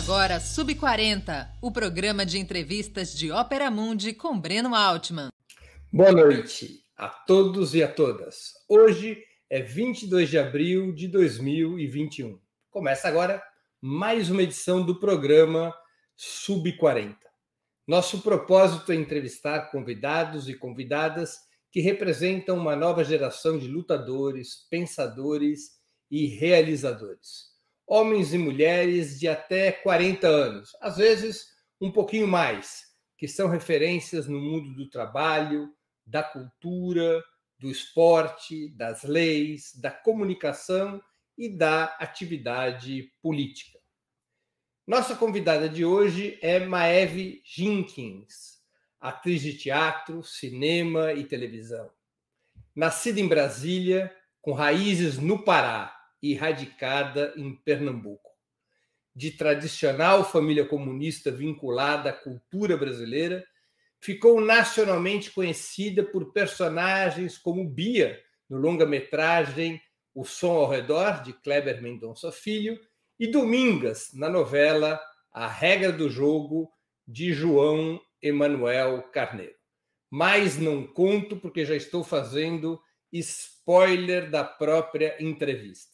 agora Sub40, o programa de entrevistas de Ópera Mundi com Breno Altman. Boa noite a todos e a todas. Hoje é 22 de abril de 2021. Começa agora mais uma edição do programa Sub40. Nosso propósito é entrevistar convidados e convidadas que representam uma nova geração de lutadores, pensadores e realizadores. Homens e mulheres de até 40 anos, às vezes um pouquinho mais, que são referências no mundo do trabalho, da cultura, do esporte, das leis, da comunicação e da atividade política. Nossa convidada de hoje é Maeve Jenkins, atriz de teatro, cinema e televisão. Nascida em Brasília, com raízes no Pará e radicada em Pernambuco. De tradicional família comunista vinculada à cultura brasileira, ficou nacionalmente conhecida por personagens como Bia, no longa-metragem O Som ao Redor, de Kleber Mendonça Filho, e Domingas, na novela A Regra do Jogo, de João Emanuel Carneiro. Mas não conto porque já estou fazendo spoiler da própria entrevista.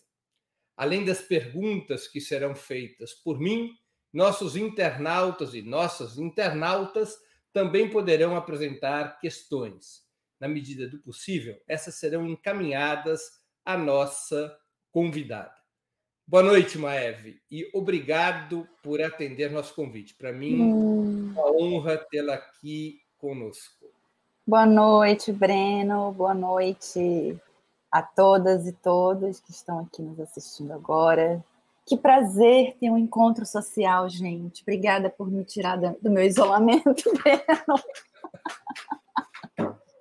Além das perguntas que serão feitas por mim, nossos internautas e nossas internautas também poderão apresentar questões. Na medida do possível, essas serão encaminhadas à nossa convidada. Boa noite, Maeve, e obrigado por atender nosso convite. Para mim, é uma honra tê-la aqui conosco. Boa noite, Breno. Boa noite a todas e todos que estão aqui nos assistindo agora. Que prazer ter um encontro social, gente. Obrigada por me tirar do meu isolamento, Breno.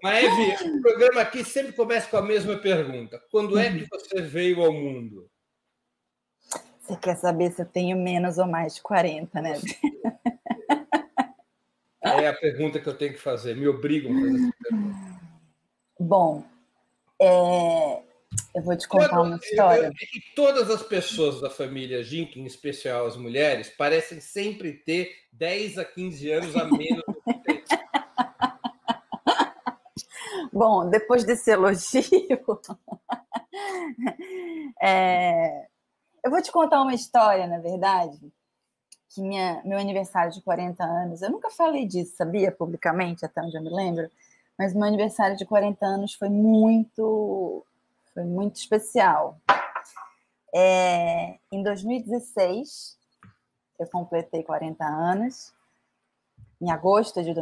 Maeve, o programa aqui sempre começa com a mesma pergunta. Quando é que você veio ao mundo? Você quer saber se eu tenho menos ou mais de 40, né? É a pergunta que eu tenho que fazer. Me obrigam a fazer essa pergunta. Bom, eu vou te contar uma história. Todas as pessoas da família Jenkins, em especial as mulheres, parecem sempre ter 10 a 15 anos a menos do que tem. Bom, depois desse elogio, eu vou te contar uma história, na verdade, que meu aniversário de 40 anos, eu nunca falei disso, sabia, publicamente, até onde eu me lembro, mas meu aniversário de 40 anos foi muito especial. Em 2016, eu completei 40 anos, em agosto de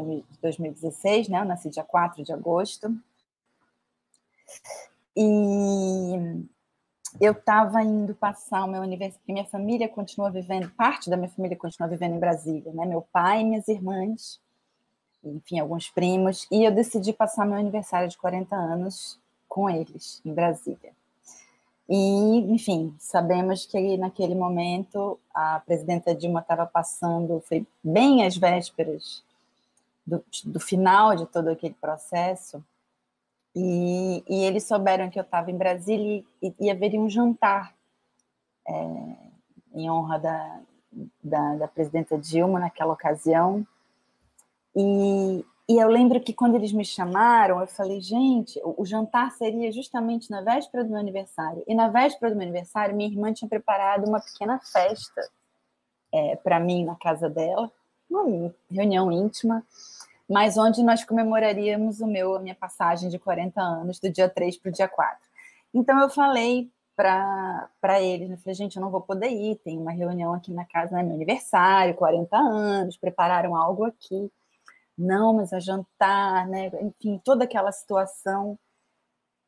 2016, né? Eu nasci dia 4 de agosto, e eu estava indo passar o meu aniversário, porque minha família continua vivendo, parte da minha família continua vivendo em Brasília, né? Meu pai e minhas irmãs, enfim, alguns primos, e eu decidi passar meu aniversário de 40 anos com eles, em Brasília. E, enfim, sabemos que naquele momento a presidenta Dilma estava passando, foi bem às vésperas do final de todo aquele processo, e eles souberam que eu estava em Brasília e haveria um jantar em honra da presidenta Dilma naquela ocasião. E eu lembro que quando eles me chamaram, eu falei, gente, o jantar seria justamente na véspera do meu aniversário. E na véspera do meu aniversário, minha irmã tinha preparado uma pequena festa para mim na casa dela, uma reunião íntima, mas onde nós comemoraríamos a minha passagem de 40 anos, do dia 3 para o dia 4. Então eu falei para eles, eu falei, gente, eu não vou poder ir, tem uma reunião aqui na casa, né, meu aniversário, 40 anos, prepararam algo aqui. Não, mas é jantar, né? Enfim, toda aquela situação.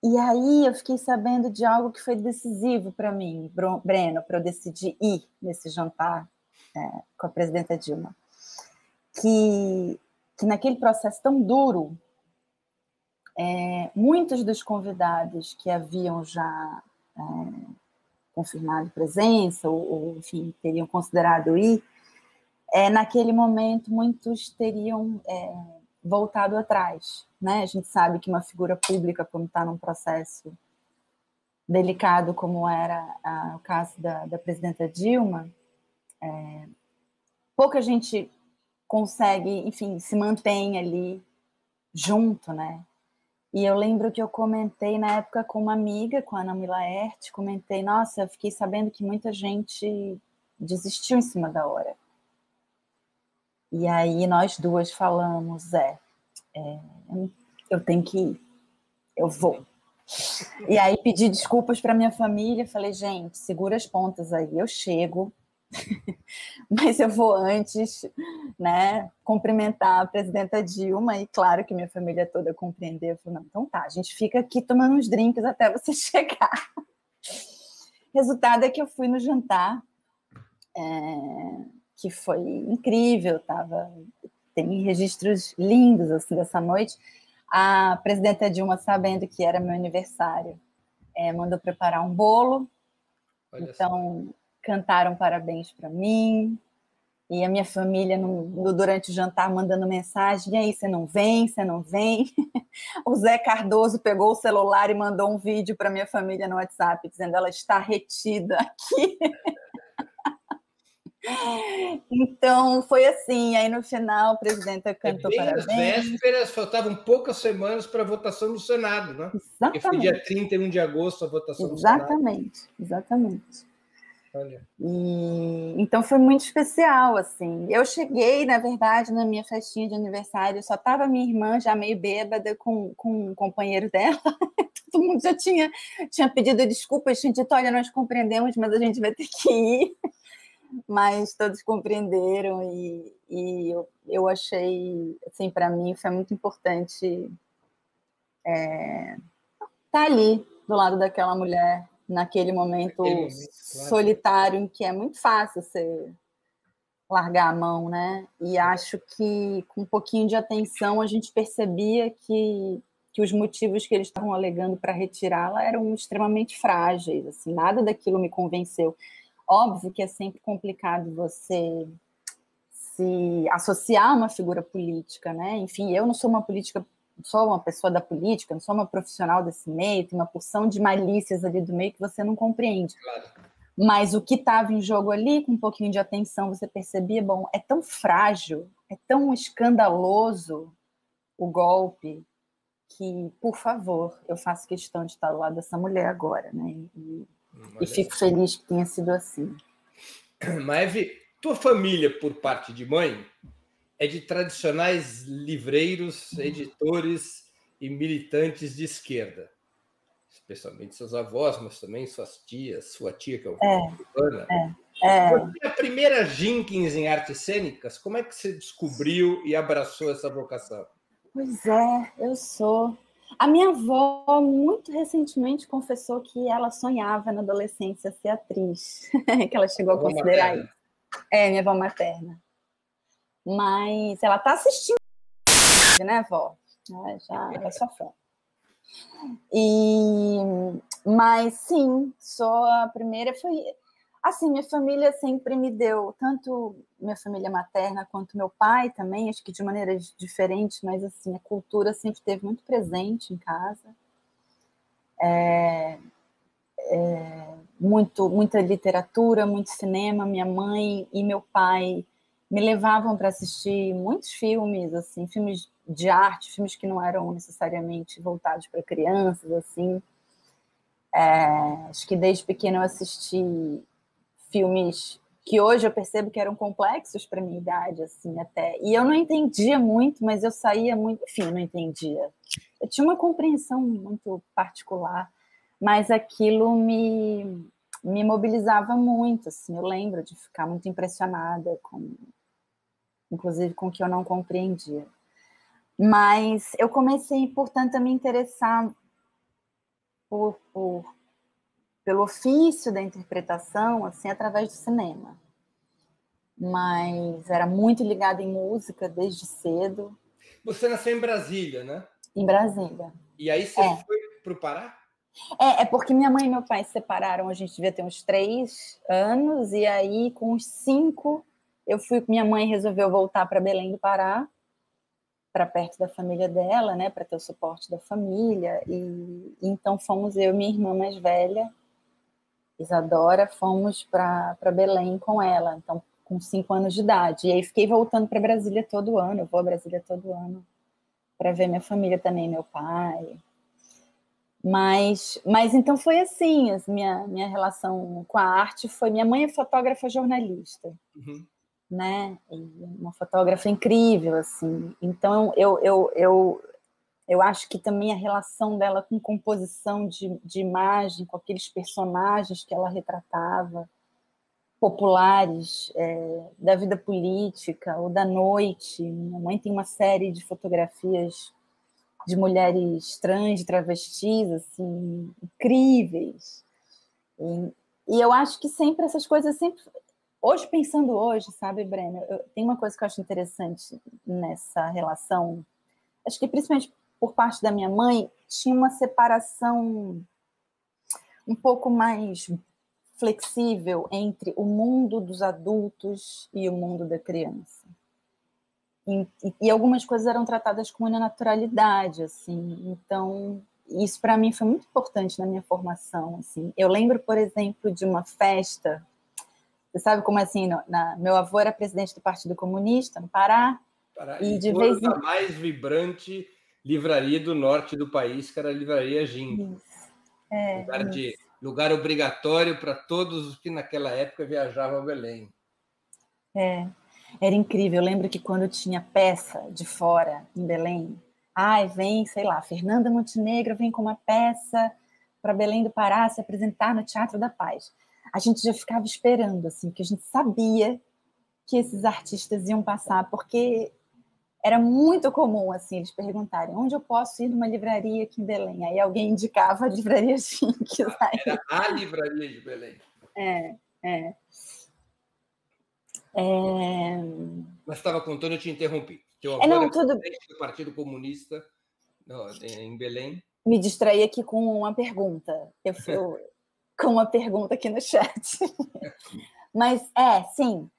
E aí eu fiquei sabendo de algo que foi decisivo para mim, Breno, para eu decidir ir nesse jantar com a presidenta Dilma. Que naquele processo tão duro, muitos dos convidados que haviam já confirmado presença, ou enfim, teriam considerado ir, naquele momento, muitos teriam voltado atrás, né? A gente sabe que uma figura pública, como está num processo delicado, como era o caso da presidenta Dilma, pouca gente consegue, enfim, se mantém ali junto, né? E eu lembro que eu comentei na época com uma amiga, com a Ana Milaert, comentei, nossa, eu fiquei sabendo que muita gente desistiu em cima da hora. E aí nós duas falamos, eu tenho que ir, eu vou. E aí pedi desculpas para minha família, falei, gente, segura as pontas aí, eu chego, mas eu vou antes, né, cumprimentar a presidenta Dilma, e claro que minha família toda compreendeu, falou, não, então tá, a gente fica aqui tomando uns drinks até você chegar. Resultado é que eu fui no jantar, que foi incrível, tem registros lindos assim dessa noite. A presidenta Dilma, sabendo que era meu aniversário, mandou preparar um bolo. Olha, então só. Cantaram parabéns para mim, e a minha família durante o jantar mandando mensagem, e aí, você não vem, você não vem? O Zé Cardoso pegou o celular e mandou um vídeo para minha família no WhatsApp, dizendo, ela está retida aqui. Então, foi assim, aí no final a presidenta cantou parabéns. Nas vésperas, faltavam poucas semanas para a votação no Senado, né? Exatamente. Porque foi dia 31 de agosto a votação no Senado. Exatamente. Olha. Então foi muito especial, assim. Eu cheguei, na verdade, na minha festinha de aniversário, só estava minha irmã já meio bêbada com um companheiro dela. Todo mundo já tinha pedido desculpas, tinha dito, olha, nós compreendemos, mas a gente vai ter que ir. Mas todos compreenderam e eu achei, assim, para mim foi muito importante estar ali do lado daquela mulher naquele momento solitário, em que é muito fácil você largar a mão, né? E acho que com um pouquinho de atenção a gente percebia que os motivos que eles estavam alegando para retirá-la eram extremamente frágeis, assim, nada daquilo me convenceu. Óbvio que é sempre complicado você se associar a uma figura política, né? Enfim, eu não sou sou uma pessoa da política, não sou uma profissional desse meio, tem uma porção de malícias ali do meio que você não compreende. Claro. Mas o que estava em jogo ali, com um pouquinho de atenção, você percebia, bom, é tão frágil, é tão escandaloso o golpe, que, por favor, eu faço questão de estar do lado dessa mulher agora, né? E fico feliz que tenha sido assim. Maeve, tua família, por parte de mãe, é de tradicionais livreiros, editores e militantes de esquerda. Especialmente seus avós, mas também suas tias, sua tia, que é uma cubana. Você é a primeira Jenkins em artes cênicas? Como é que você descobriu e abraçou essa vocação? Pois é, eu sou. A minha avó, muito recentemente, confessou que ela sonhava na adolescência ser atriz, que ela chegou a considerar isso. Minha avó materna. Mas ela está assistindo, né, vó? Ela é sua fã. Mas, sim, sou a primeira. Assim, minha família sempre me deu, tanto minha família materna quanto meu pai também, acho que de maneiras diferentes, mas assim, a cultura sempre esteve muito presente em casa. Muita literatura, muito cinema. Minha mãe e meu pai me levavam para assistir muitos filmes, assim, filmes de arte, filmes que não eram necessariamente voltados para crianças, assim. Acho que desde pequena eu assisti filmes que hoje eu percebo que eram complexos para minha idade, assim, até. E eu não entendia muito, mas eu saía muito... Enfim, eu não entendia. Eu tinha uma compreensão muito particular, mas aquilo me mobilizava muito, assim. Eu lembro de ficar muito impressionada, inclusive com o que eu não compreendia. Mas eu comecei, portanto, a me interessar pelo ofício da interpretação, assim, através do cinema. Mas era muito ligada em música desde cedo. Você nasceu em Brasília, né? Em Brasília. E aí você foi para o Pará? É porque minha mãe e meu pai se separaram, a gente devia ter uns 3 anos, e aí, com uns 5, minha mãe resolveu voltar para Belém do Pará, para perto da família dela, né, para ter o suporte da família, e então fomos eu e minha irmã mais velha, Isadora, fomos para Belém com ela. Então, com 5 anos de idade. E aí fiquei voltando para Brasília todo ano, eu vou a Brasília todo ano para ver minha família também, meu pai. Mas então foi assim, minha relação com a arte foi... Minha mãe é fotógrafa jornalista, né? E uma fotógrafa incrível, assim. Então, eu acho que também a relação dela com composição de imagem, com aqueles personagens que ela retratava, populares, da vida política ou da noite. Minha mãe tem uma série de fotografias de mulheres trans, travestis, assim, incríveis. E eu acho que sempre essas coisas, sempre... Hoje, pensando hoje, sabe, Breno, tem uma coisa que eu acho interessante nessa relação, acho que principalmente por parte da minha mãe, tinha uma separação um pouco mais flexível entre o mundo dos adultos e o mundo da criança. E algumas coisas eram tratadas com uma naturalidade, assim. Então, isso para mim foi muito importante na minha formação, assim. Eu lembro, por exemplo, de uma festa. Você sabe como assim? Meu avô era presidente do Partido Comunista no Pará. E de vez em... mais vibrante livraria do norte do país, que era a Livraria Ginkgo. Lugar obrigatório para todos os que naquela época viajavam a Belém. Era incrível. Eu lembro que quando tinha peça de fora, em Belém, vem, sei lá, Fernanda Montenegro vem com uma peça para Belém do Pará se apresentar no Teatro da Paz. A gente já ficava esperando, assim, porque a gente sabia que esses artistas iam passar, porque era muito comum, assim, eles perguntarem onde eu posso ir numa livraria aqui em Belém. Aí alguém indicava a Livraria Ginkgo. Era a livraria de Belém. Mas estava contando, eu te interrompi. Teu avô era presidente do Partido Comunista em Belém. Me distraí aqui com uma pergunta. Com uma pergunta aqui no chat. Mas, sim.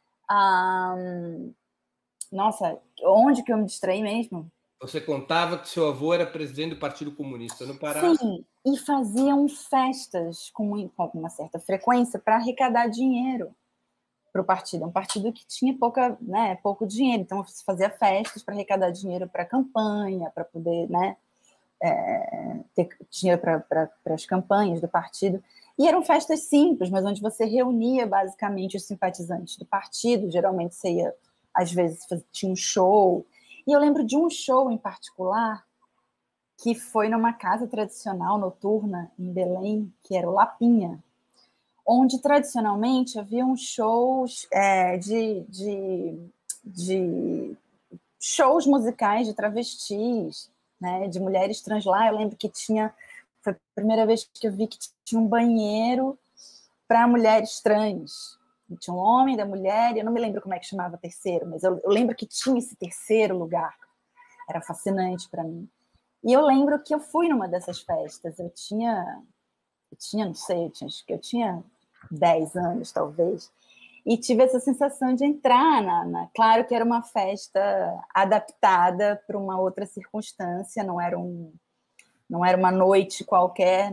Nossa, onde que eu me distraí mesmo? Você contava que seu avô era presidente do Partido Comunista no Pará. Sim, e faziam festas com uma certa frequência para arrecadar dinheiro para o partido. É um partido que tinha pouco dinheiro, então se fazia festas para arrecadar dinheiro para a campanha, para poder, né, ter dinheiro para as campanhas do partido. E eram festas simples, mas onde você reunia basicamente os simpatizantes do partido. Geralmente você ia, às vezes, tinha um show. E eu lembro de um show em particular que foi numa casa tradicional noturna em Belém, que era o Lapinha, onde tradicionalmente haviam shows de shows musicais de travestis, né, de mulheres trans lá. Eu lembro que foi a primeira vez que eu vi que tinha um banheiro para mulheres trans. Tinha um homem da mulher, eu não me lembro como é que chamava o terceiro, mas eu lembro que tinha esse terceiro lugar. Era fascinante para mim. E eu lembro que eu fui numa dessas festas. Eu tinha não sei, eu tinha 10 anos, talvez, e tive essa sensação de entrar Claro que era uma festa adaptada para uma outra circunstância, não era uma noite qualquer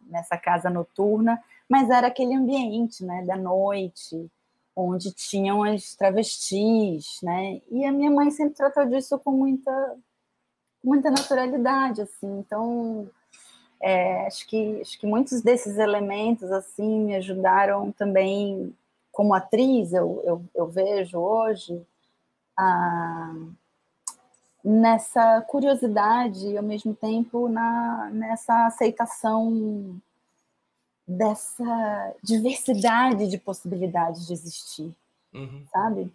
nessa casa noturna, mas era aquele ambiente, né, da noite, onde tinham as travestis, né, e a minha mãe sempre tratou disso com muita naturalidade, assim. Então, acho que muitos desses elementos, assim, me ajudaram também, como atriz, eu vejo hoje, nessa curiosidade e, ao mesmo tempo, nessa aceitação dessa diversidade de possibilidades de existir, sabe?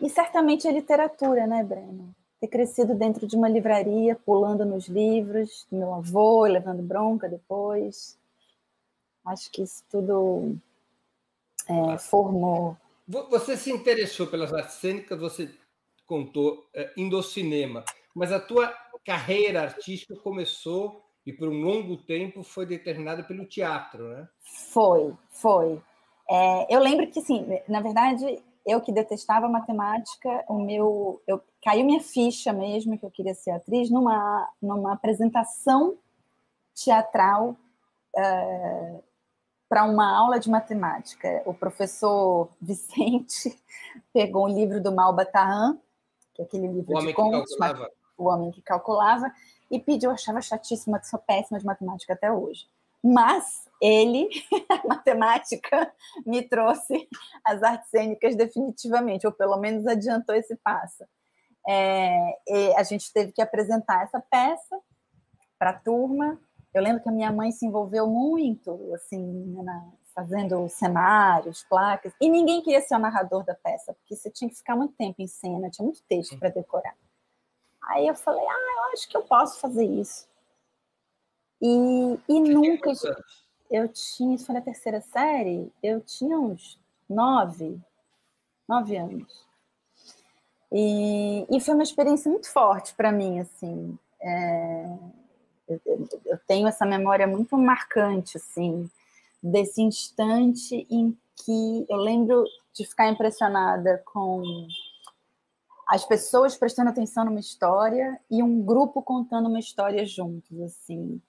E certamente a literatura, né, Breno? Ter crescido dentro de uma livraria, pulando nos livros do meu avô, levando bronca depois. Acho que isso tudo formou. Você se interessou pelas artes cênicas, você contou indo ao cinema, mas a tua carreira artística começou e por um longo tempo foi determinada pelo teatro, né? Foi. Eu lembro que, assim, na verdade, eu que detestava matemática, caiu minha ficha mesmo que eu queria ser atriz numa apresentação teatral para uma aula de matemática. O professor Vicente pegou um livro do Malbataan, que é aquele livro de contos, O Homem que Calculava, e pediu, eu achava chatíssima, sou péssima de matemática até hoje. Mas ele, a matemática, me trouxe as artes cênicas definitivamente, ou pelo menos adiantou esse passo. A gente teve que apresentar essa peça para a turma. Eu lembro que a minha mãe se envolveu muito, assim, fazendo cenários, placas, e ninguém queria ser o narrador da peça, porque você tinha que ficar muito tempo em cena, tinha muito texto para decorar. Aí eu falei, eu acho que eu posso fazer isso. E nunca... Eu tinha, isso foi na terceira série, eu tinha uns 9 anos. E foi uma experiência muito forte para mim, assim. Eu tenho essa memória muito marcante, assim, desse instante em que eu lembro de ficar impressionada com as pessoas prestando atenção numa história e um grupo contando uma história juntos, assim.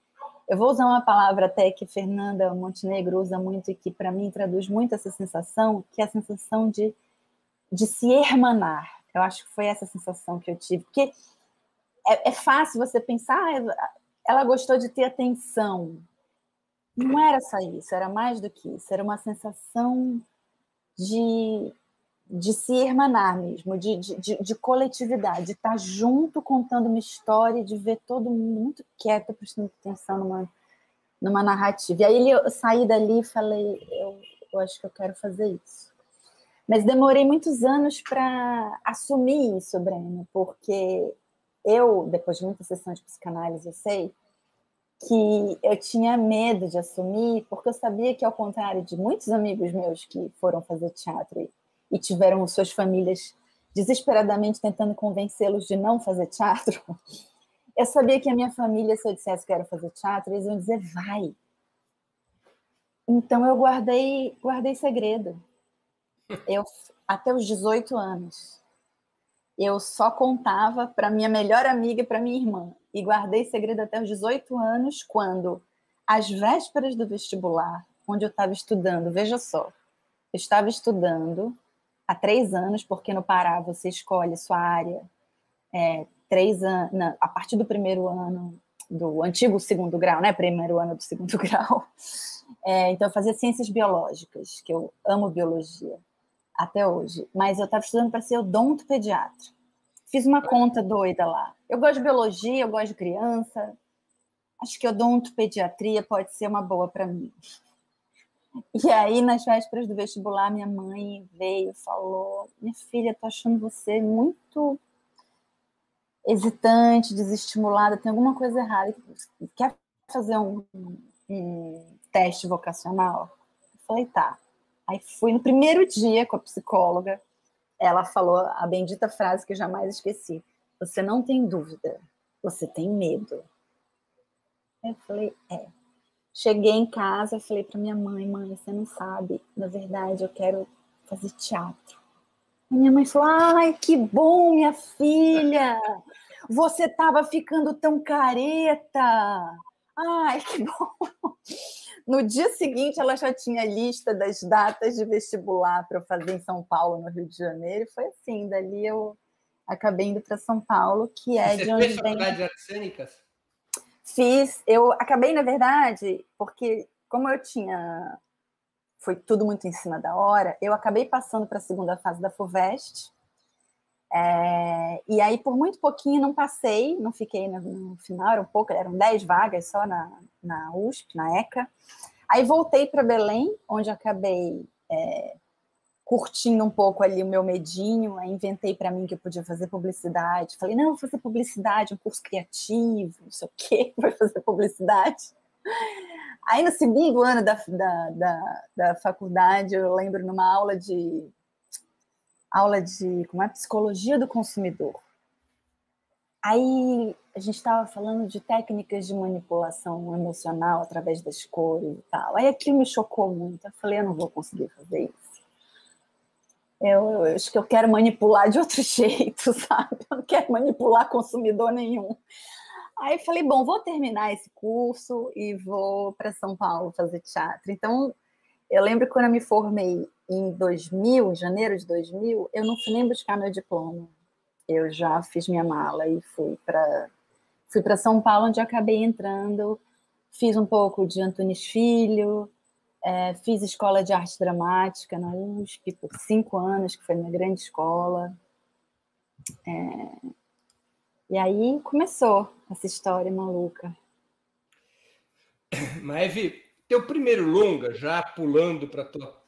Eu vou usar uma palavra até que Fernanda Montenegro usa muito e que, para mim, traduz muito essa sensação, que é a sensação de se hermanar. Eu acho que foi essa sensação que eu tive. Porque é fácil você pensar, ela gostou de ter atenção. Não era só isso, era mais do que isso. Era uma sensação de se hermanar mesmo, de coletividade, de estar junto contando uma história, de ver todo mundo muito quieto, prestando atenção numa narrativa. E aí eu saí dali e falei, eu acho que eu quero fazer isso. Mas demorei muitos anos para assumir isso, Breno, porque eu, depois de muita sessão de psicanálise, eu sei que eu tinha medo de assumir, porque eu sabia que, ao contrário de muitos amigos meus que foram fazer teatro e tiveram suas famílias desesperadamente tentando convencê-los de não fazer teatro, eu sabia que a minha família, se eu dissesse que quero fazer teatro, eles iam dizer, vai. Então eu guardei segredo. Até os 18 anos, eu só contava para minha melhor amiga e para minha irmã. E guardei segredo até os 18 anos, quando, às vésperas do vestibular, onde eu estava estudando, veja só, eu estava estudando há 3 anos, porque no Pará você escolhe sua área 3 anos, não, a partir do primeiro ano do antigo segundo grau, né? Primeiro ano do segundo grau. Então eu fazia ciências biológicas, que eu amo biologia até hoje, mas eu estava estudando para ser odontopediatra. Fiz uma conta doida lá. Eu gosto de biologia, eu gosto de criança. Acho que odontopediatria pode ser uma boa para mim. E aí, nas vésperas do vestibular, minha mãe veio e falou, minha filha, tô achando você muito hesitante, desestimulada, tem alguma coisa errada. Quer fazer um teste vocacional? Eu falei, tá. Aí fui no primeiro dia com a psicóloga, ela falou a bendita frase que eu jamais esqueci, você não tem dúvida, você tem medo. Aí eu falei, Cheguei em casa, falei para minha mãe, você não sabe, na verdade eu quero fazer teatro. A minha mãe falou, ai, que bom, minha filha, você estava ficando tão careta. Ai, que bom. No dia seguinte, ela já tinha a lista das datas de vestibular para eu fazer em São Paulo, no Rio de Janeiro, e foi assim, dali eu acabei indo para São Paulo, que é de onde vem... Você fez faculdade de artes cênicas? Fiz, eu acabei, na verdade, porque como eu tinha... Foi tudo muito em cima da hora, eu acabei passando para a segunda fase da FUVEST, e aí por muito pouquinho não passei, não fiquei no final, eram 10 vagas só na USP, na ECA. Aí voltei para Belém, onde acabei curtindo um pouco ali o meu medinho, aí inventei para mim que eu podia fazer publicidade. Falei, não, vou fazer publicidade, um curso criativo, não sei o quê, vou fazer publicidade. Aí no segundo ano da faculdade, eu lembro numa aula de psicologia do consumidor. Aí a gente estava falando de técnicas de manipulação emocional através das cores e tal. Aí aquilo me chocou muito. Eu falei, eu não vou conseguir fazer isso. Eu acho que eu quero manipular de outro jeito, sabe? Eu não quero manipular consumidor nenhum. Aí eu falei, bom, vou terminar esse curso e vou para São Paulo fazer teatro. Então, Eu lembro que quando eu me formei em 2000, em janeiro de 2000, eu não fui nem buscar meu diploma. Eu já fiz minha mala e fui para São Paulo, onde eu acabei entrando. Fiz um pouco de Antunes Filho, fiz escola de arte dramática na USP por 5 anos, que foi minha grande escola. E aí começou essa história maluca. Maeve, teu primeiro longa, já pulando para a tua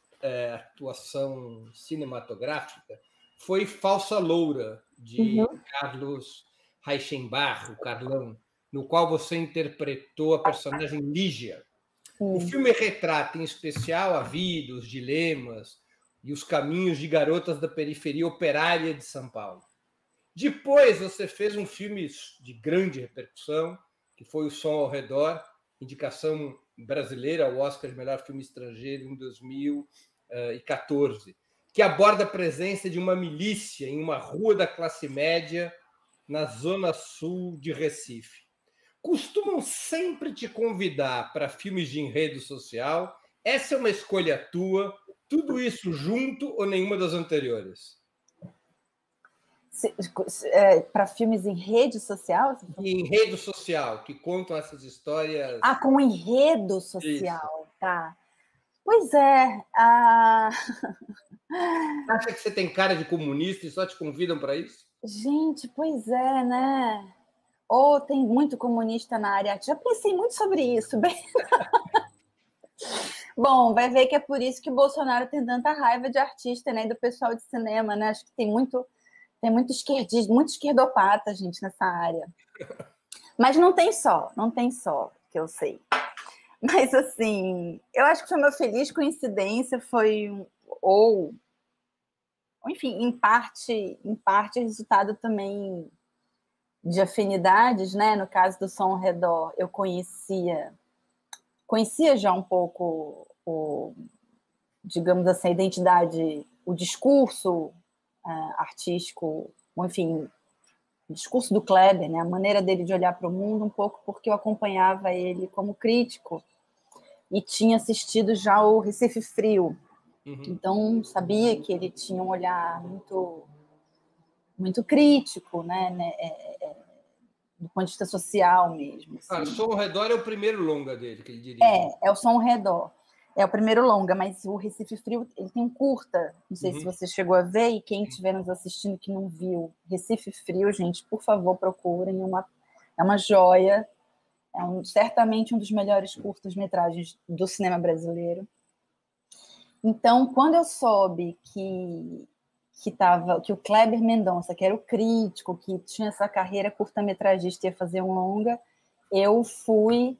atuação cinematográfica, foi Falsa Loura, de Carlos Reichenbach, o Carlão, no qual você interpretou a personagem Lígia. O filme retrata, em especial, a vida, os dilemas e os caminhos de garotas da periferia operária de São Paulo. Depois você fez um filme de grande repercussão, que foi O Som ao Redor, indicação brasileira ao Oscar de Melhor Filme Estrangeiro em 2014, que aborda a presença de uma milícia em uma rua da classe média na zona sul de Recife. Costumam sempre te convidar para filmes de enredo social? Essa é uma escolha tua? Tudo isso junto ou nenhuma das anteriores? Para filmes em rede social? De enredo social, que contam essas histórias. Ah, com enredo social, isso. Tá. Pois é. Você acha que você tem cara de comunista e só te convidam para isso? Gente, pois é, né? Ou tem muito comunista na área. Já pensei muito sobre isso. Bom, vai ver que é por isso que o Bolsonaro tem tanta raiva de artista, né? E do pessoal de cinema, né? Acho que tem muito esquerdista, muito esquerdopata, gente, nessa área. Mas não tem só, que eu sei. Mas, assim, eu acho que foi uma feliz coincidência, enfim, em parte resultado também de afinidades, né? No caso do Som ao Redor, eu conhecia já um pouco digamos assim, a identidade, o discurso artístico, enfim, o discurso do Kleber, né? A maneira dele de olhar para o mundo, um pouco porque eu acompanhava ele como crítico e tinha assistido já o Recife Frio. Então, sabia que ele tinha um olhar muito, muito crítico, né? Do ponto de vista social mesmo. Assim. O Som ao Redor é o primeiro longa dele que ele dirige. É o Som ao Redor. É o primeiro longa, mas o Recife Frio, ele tem um curta. Não sei se você chegou a ver, e quem estiver nos assistindo que não viu, Recife Frio, gente, por favor, procurem. É uma joia. Certamente um dos melhores curtas-metragens do cinema brasileiro. Então, quando eu soube que o Kleber Mendonça, que era o crítico, que tinha essa carreira curta-metragista, ia fazer um longa, eu fui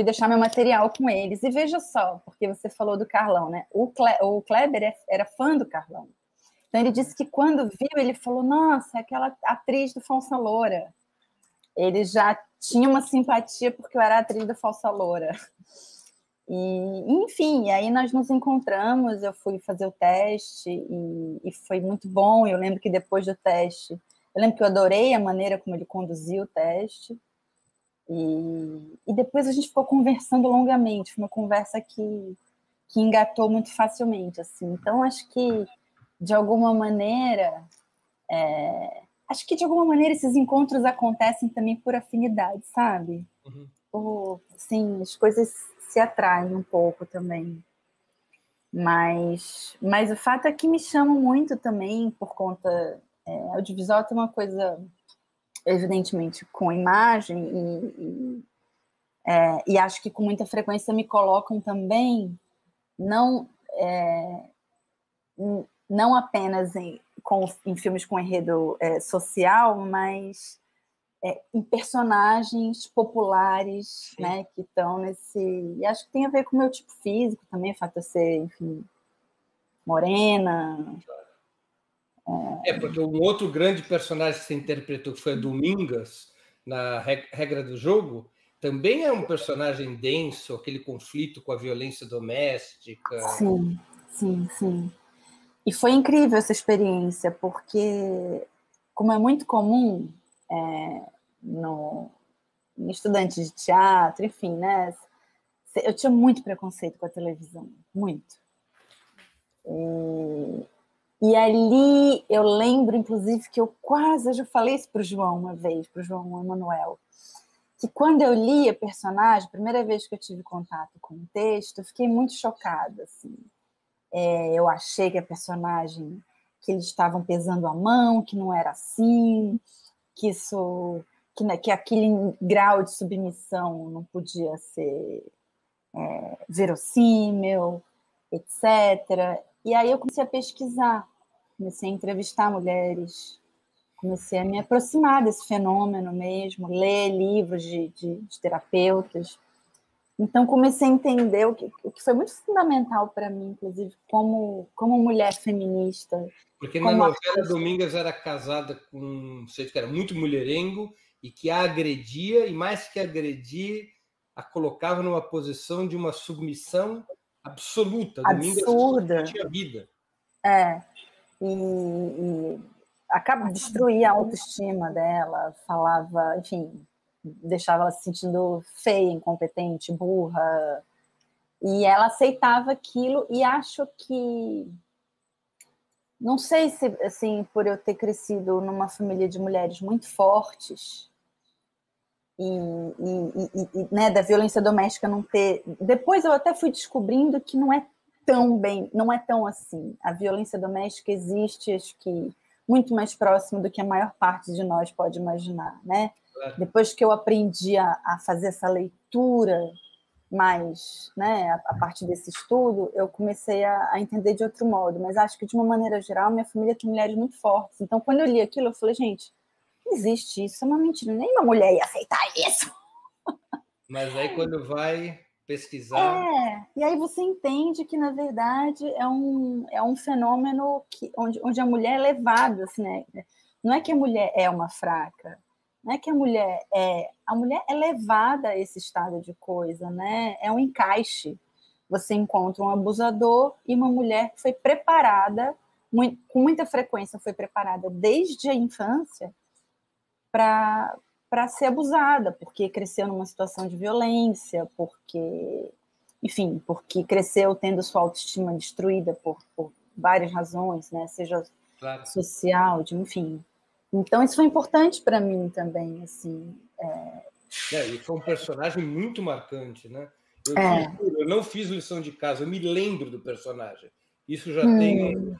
deixar meu material com eles. E veja só, porque você falou do Carlão, né? O Kleber era fã do Carlão. Então, ele disse que quando viu, ele falou, nossa, aquela atriz do Falsa Loura. Ele já tinha uma simpatia porque eu era atriz do Falsa Loura. Enfim, aí nós nos encontramos, eu fui fazer o teste e foi muito bom. Eu lembro que depois do teste, eu lembro que eu adorei a maneira como ele conduziu o teste. E depois a gente ficou conversando longamente, foi uma conversa que engatou muito facilmente, assim. Então, acho que, de alguma maneira, esses encontros acontecem também por afinidade, sabe? Assim, as coisas se atraem um pouco também. Mas o fato é que me chamam muito também por conta... audiovisual tem uma coisa... evidentemente, com imagem e acho que com muita frequência me colocam também não apenas em filmes com enredo social, mas em personagens populares, né, que estão nesse... E acho que tem a ver com o meu tipo físico também, o fato de eu ser, enfim, morena... Porque um outro grande personagem que você interpretou, que foi a Domingas, na Regra do Jogo, também é um personagem denso, aquele conflito com a violência doméstica. Sim, sim, sim. E foi incrível essa experiência, porque, como é muito comum em estudantes de teatro, enfim, né, Eu tinha muito preconceito com a televisão, muito. E ali eu lembro, inclusive, que eu já falei isso para o João uma vez, para o João Emanuel, que quando eu li a personagem, a primeira vez que eu tive contato com o texto, eu fiquei muito chocada, assim. Eu achei que a personagem, que eles estavam pesando a mão, que não era assim, que aquele grau de submissão não podia ser verossímil, etc. E aí eu comecei a pesquisar, comecei a entrevistar mulheres, comecei a me aproximar desse fenômeno mesmo, ler livros de terapeutas. Então, comecei a entender o que foi muito fundamental para mim, inclusive, como mulher feminista. Porque na novela, Domingas era casada com um sujeito que era muito mulherengo e que a agredia, e mais que agredir, a colocava numa posição de uma submissão absoluta. Absurda. Domingas tinha vida. E destruía a autoestima dela, falava, enfim, deixava ela se sentindo feia, incompetente, burra. E ela aceitava aquilo, e acho que... Não sei se, assim, por eu ter crescido numa família de mulheres muito fortes né, da violência doméstica não ter... Depois eu até fui descobrindo que não é tão assim. A violência doméstica existe, acho que muito mais próximo do que a maior parte de nós pode imaginar, né? Claro. Depois que eu aprendi a fazer essa leitura mais, né, a partir desse estudo, eu comecei a entender de outro modo, mas acho que, de uma maneira geral, minha família tem mulheres muito fortes. Então, quando eu li aquilo, eu falei, gente, não existe isso, é uma mentira, nenhuma mulher ia aceitar isso. Mas aí, quando vai pesquisar... E aí você entende que, na verdade, é um fenômeno onde a mulher é levada, assim, né? Não é que a mulher é uma fraca, não é que a mulher é levada a esse estado de coisa, né? É um encaixe. Você encontra um abusador e uma mulher que foi preparada, com muita frequência foi preparada desde a infância para ser abusada, porque cresceu numa situação de violência, porque cresceu tendo sua autoestima destruída por várias razões, né? Seja claro. Social, enfim. Então, isso foi importante para mim também, assim. E foi um personagem muito marcante, né? Eu não fiz lição de casa, eu me lembro do personagem. Isso já tem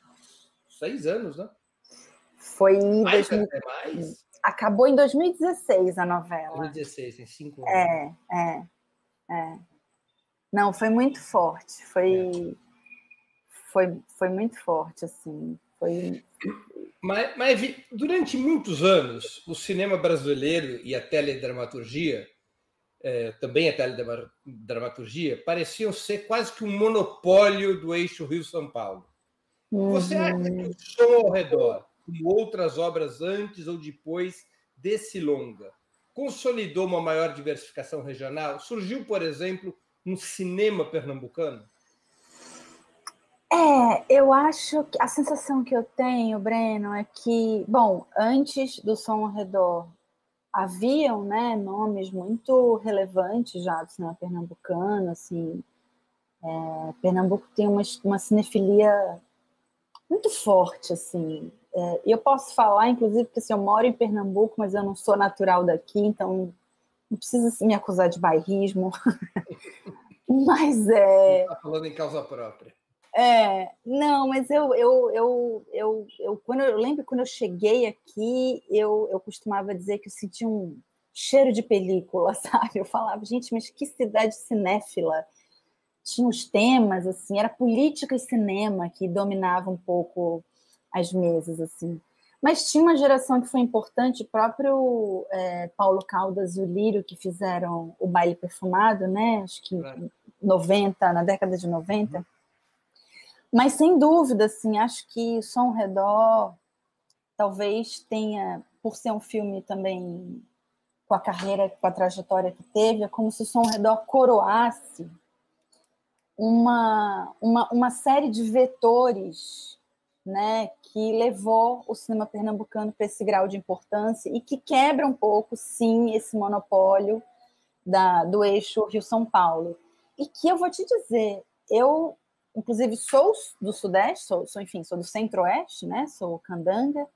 6 anos, né? Foi mais. Acabou em 2016 a novela. 2016, tem 5 anos. Não, foi muito forte. Foi muito forte, assim. Mas durante muitos anos, o cinema brasileiro e a teledramaturgia, também a teledramaturgia, pareciam ser quase que um monopólio do eixo Rio-São Paulo. Você acha que o Som ao Redor, como outras obras antes ou depois desse longa, consolidou uma maior diversificação regional? Surgiu, por exemplo, um cinema pernambucano? Eu acho que a sensação que eu tenho, Breno, é que, bom, antes do Som ao Redor, haviam, né, nomes muito relevantes já do cinema pernambucano, assim. Pernambuco tem uma cinefilia muito forte, assim. E eu posso falar, inclusive, porque assim, eu moro em Pernambuco, mas eu não sou natural daqui, então não precisa me acusar de bairrismo. Mas Está falando em causa própria. Não, mas eu lembro quando eu cheguei aqui, eu costumava dizer que eu sentia um cheiro de película, sabe? Eu falava, gente, mas que cidade cinéfila. Tinha os temas, assim, era política e cinema que dominava um pouco as mesas, assim. Mas tinha uma geração que foi importante, o próprio Paulo Caldas e o Lírio, que fizeram o Baile Perfumado, né? Acho que na década de 90. Mas, sem dúvida, assim, acho que Som ao Redor talvez tenha, por ser um filme também com a carreira, com a trajetória que teve, é como se o Som ao Redor coroasse uma série de vetores, né, que levou o cinema pernambucano para esse grau de importância e que quebra um pouco, sim, esse monopólio do eixo Rio-São Paulo. e que eu vou te dizer, eu, inclusive, sou do Sudeste, enfim, sou do Centro-Oeste, né? Sou candanga,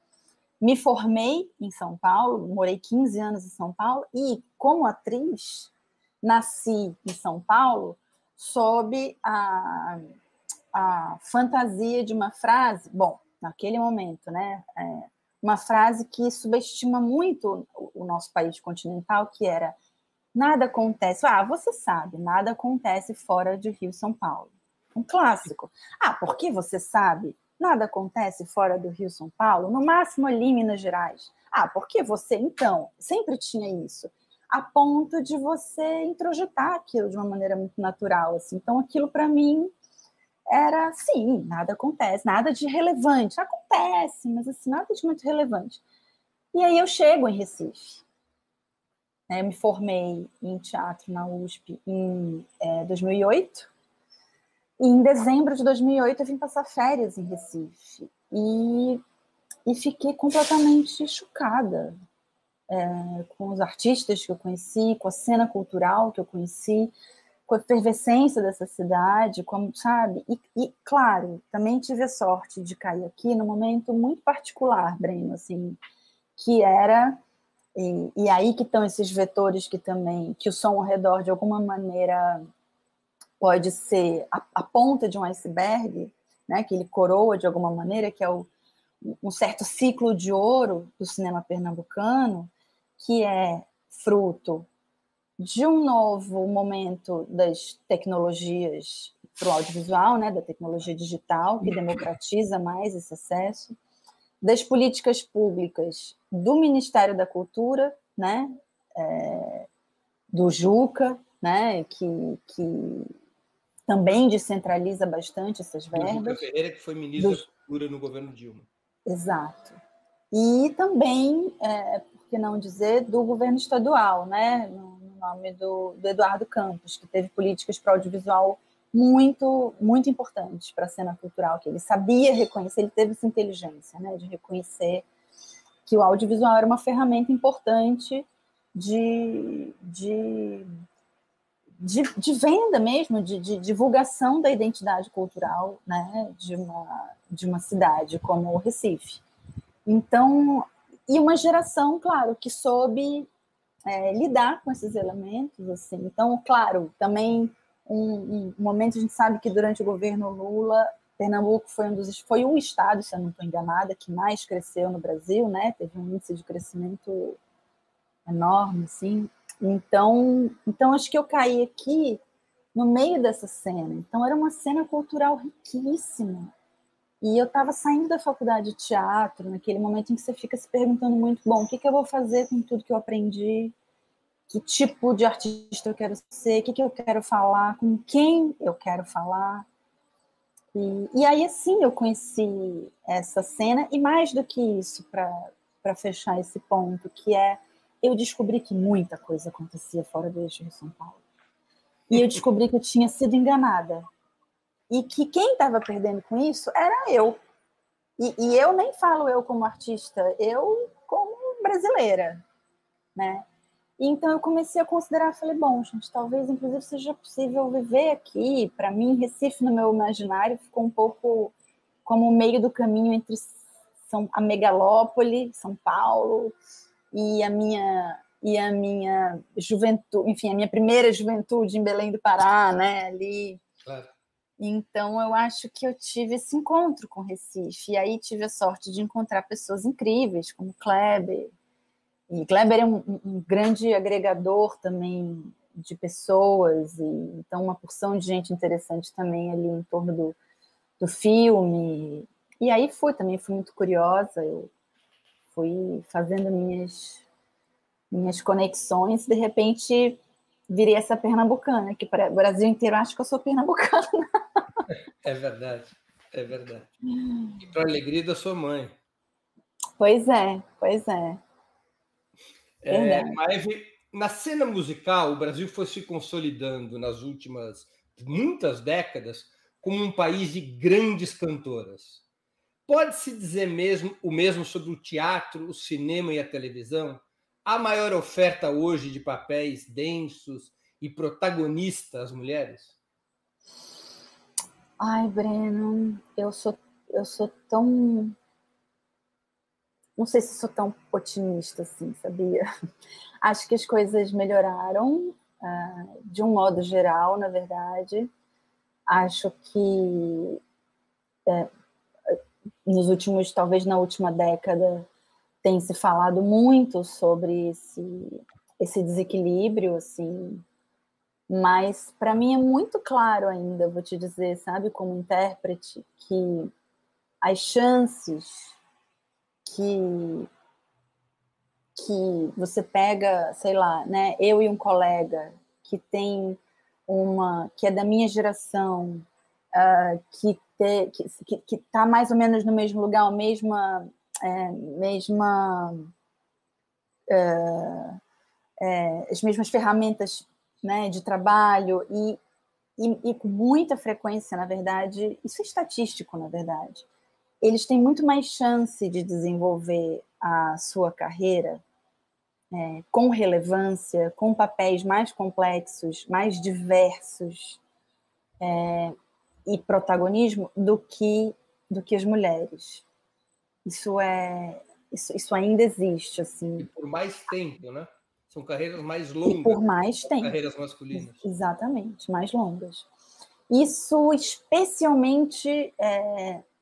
me formei em São Paulo, morei 15 anos em São Paulo, e como atriz, nasci em São Paulo sob a fantasia de uma frase, bom, naquele momento, né? Uma frase que subestima muito o nosso país continental, que era: nada acontece. Você sabe, nada acontece fora de Rio e São Paulo. Um clássico. Porque você sabe, nada acontece fora do Rio e São Paulo, no máximo ali em Minas Gerais. Porque você, então, sempre tinha isso, a ponto de você introjetar aquilo de uma maneira muito natural, assim. Então, aquilo para mim era, sim, nada acontece, nada de relevante. Acontece, mas assim, nada de muito relevante. E aí eu chego em Recife. Eu me formei em teatro na USP em 2008. E em dezembro de 2008 eu vim passar férias em Recife. E fiquei completamente chocada com os artistas que eu conheci, com a cena cultural que eu conheci, com a efervescência dessa cidade, como, sabe? E, claro, também tive a sorte de cair aqui num momento muito particular, Breno, assim, que era... E aí que estão esses vetores que o som ao redor, de alguma maneira, pode ser a ponta de um iceberg, né, que ele coroa de alguma maneira, que é um certo ciclo de ouro do cinema pernambucano, que é fruto de um novo momento das tecnologias para o audiovisual, né, da tecnologia digital, que democratiza mais esse acesso, das políticas públicas do Ministério da Cultura, né, do Juca, né, que também descentraliza bastante essas verbas. Do Juca Ferreira, que foi ministro da Cultura no governo Dilma. Exato. E também, por que não dizer, do governo estadual, né, no nome do Eduardo Campos, que teve políticas para o audiovisual muito, muito importantes para a cena cultural, que ele sabia reconhecer, ele teve essa inteligência, né, de reconhecer que o audiovisual era uma ferramenta importante de venda mesmo, de divulgação da identidade cultural, né, de uma cidade como o Recife. Então, e uma geração, claro, que soube lidar com esses elementos, assim. Então, claro, também um momento, a gente sabe que durante o governo Lula, Pernambuco foi o estado, se eu não estou enganada, que mais cresceu no Brasil, né? Teve um índice de crescimento enorme, assim. Então acho que eu caí aqui no meio dessa cena. Então, era uma cena cultural riquíssima. E eu estava saindo da faculdade de teatro, naquele momento em que você fica se perguntando muito, bom, o que eu vou fazer com tudo que eu aprendi? Que tipo de artista eu quero ser? O que eu quero falar? Com quem eu quero falar? E aí, assim, eu conheci essa cena, e mais do que isso, para fechar esse ponto, que eu descobri que muita coisa acontecia fora do eixo de São Paulo. E eu descobri que eu tinha sido enganada. E que quem estava perdendo com isso era eu. E eu nem falo eu como artista, eu como brasileira, né? Então eu comecei a considerar, falei, bom, gente, talvez inclusive seja possível viver aqui. Para mim, Recife, no meu imaginário, ficou um pouco como o meio do caminho entre a megalópole, São Paulo, e a minha juventude, enfim, a minha primeira juventude em Belém do Pará, né, ali. Claro. Então, eu acho que eu tive esse encontro com Recife, e aí tive a sorte de encontrar pessoas incríveis, como Kleber. E Kleber é um grande agregador também de pessoas, e então uma porção de gente interessante também ali em torno do filme. E aí fui muito curiosa, eu fui fazendo minhas conexões, de repente virei essa pernambucana, que para o Brasil inteiro acho que eu sou pernambucana. É verdade, é verdade. E para a alegria da sua mãe. Pois é. Maeve, na cena musical, o Brasil foi se consolidando nas últimas muitas décadas como um país de grandes cantoras. Pode-se dizer o mesmo sobre o teatro, o cinema e a televisão? Há maior oferta hoje de papéis densos e protagonistas mulheres? Ai, Breno, eu sou tão... Não sei se sou tão otimista assim, sabia? Acho que as coisas melhoraram, de um modo geral, na verdade. Acho que nos últimos, talvez na última década, tem se falado muito sobre esse desequilíbrio, assim, mas para mim é muito claro ainda, vou te dizer, sabe, como intérprete, que as chances que você pega, sei lá, né, eu e um colega que tem que é da minha geração, que está mais ou menos no mesmo lugar, a mesma as mesmas ferramentas, né, de trabalho e com muita frequência, na verdade, isso é estatístico, na verdade, eles têm muito mais chance de desenvolver a sua carreira com relevância, com papéis mais complexos, mais diversos e protagonismo do que as mulheres. Isso ainda existe, assim. E por mais tempo, né? São carreiras mais E longas por mais que as tempo. carreiras masculinas. Exatamente, mais longas. Isso especialmente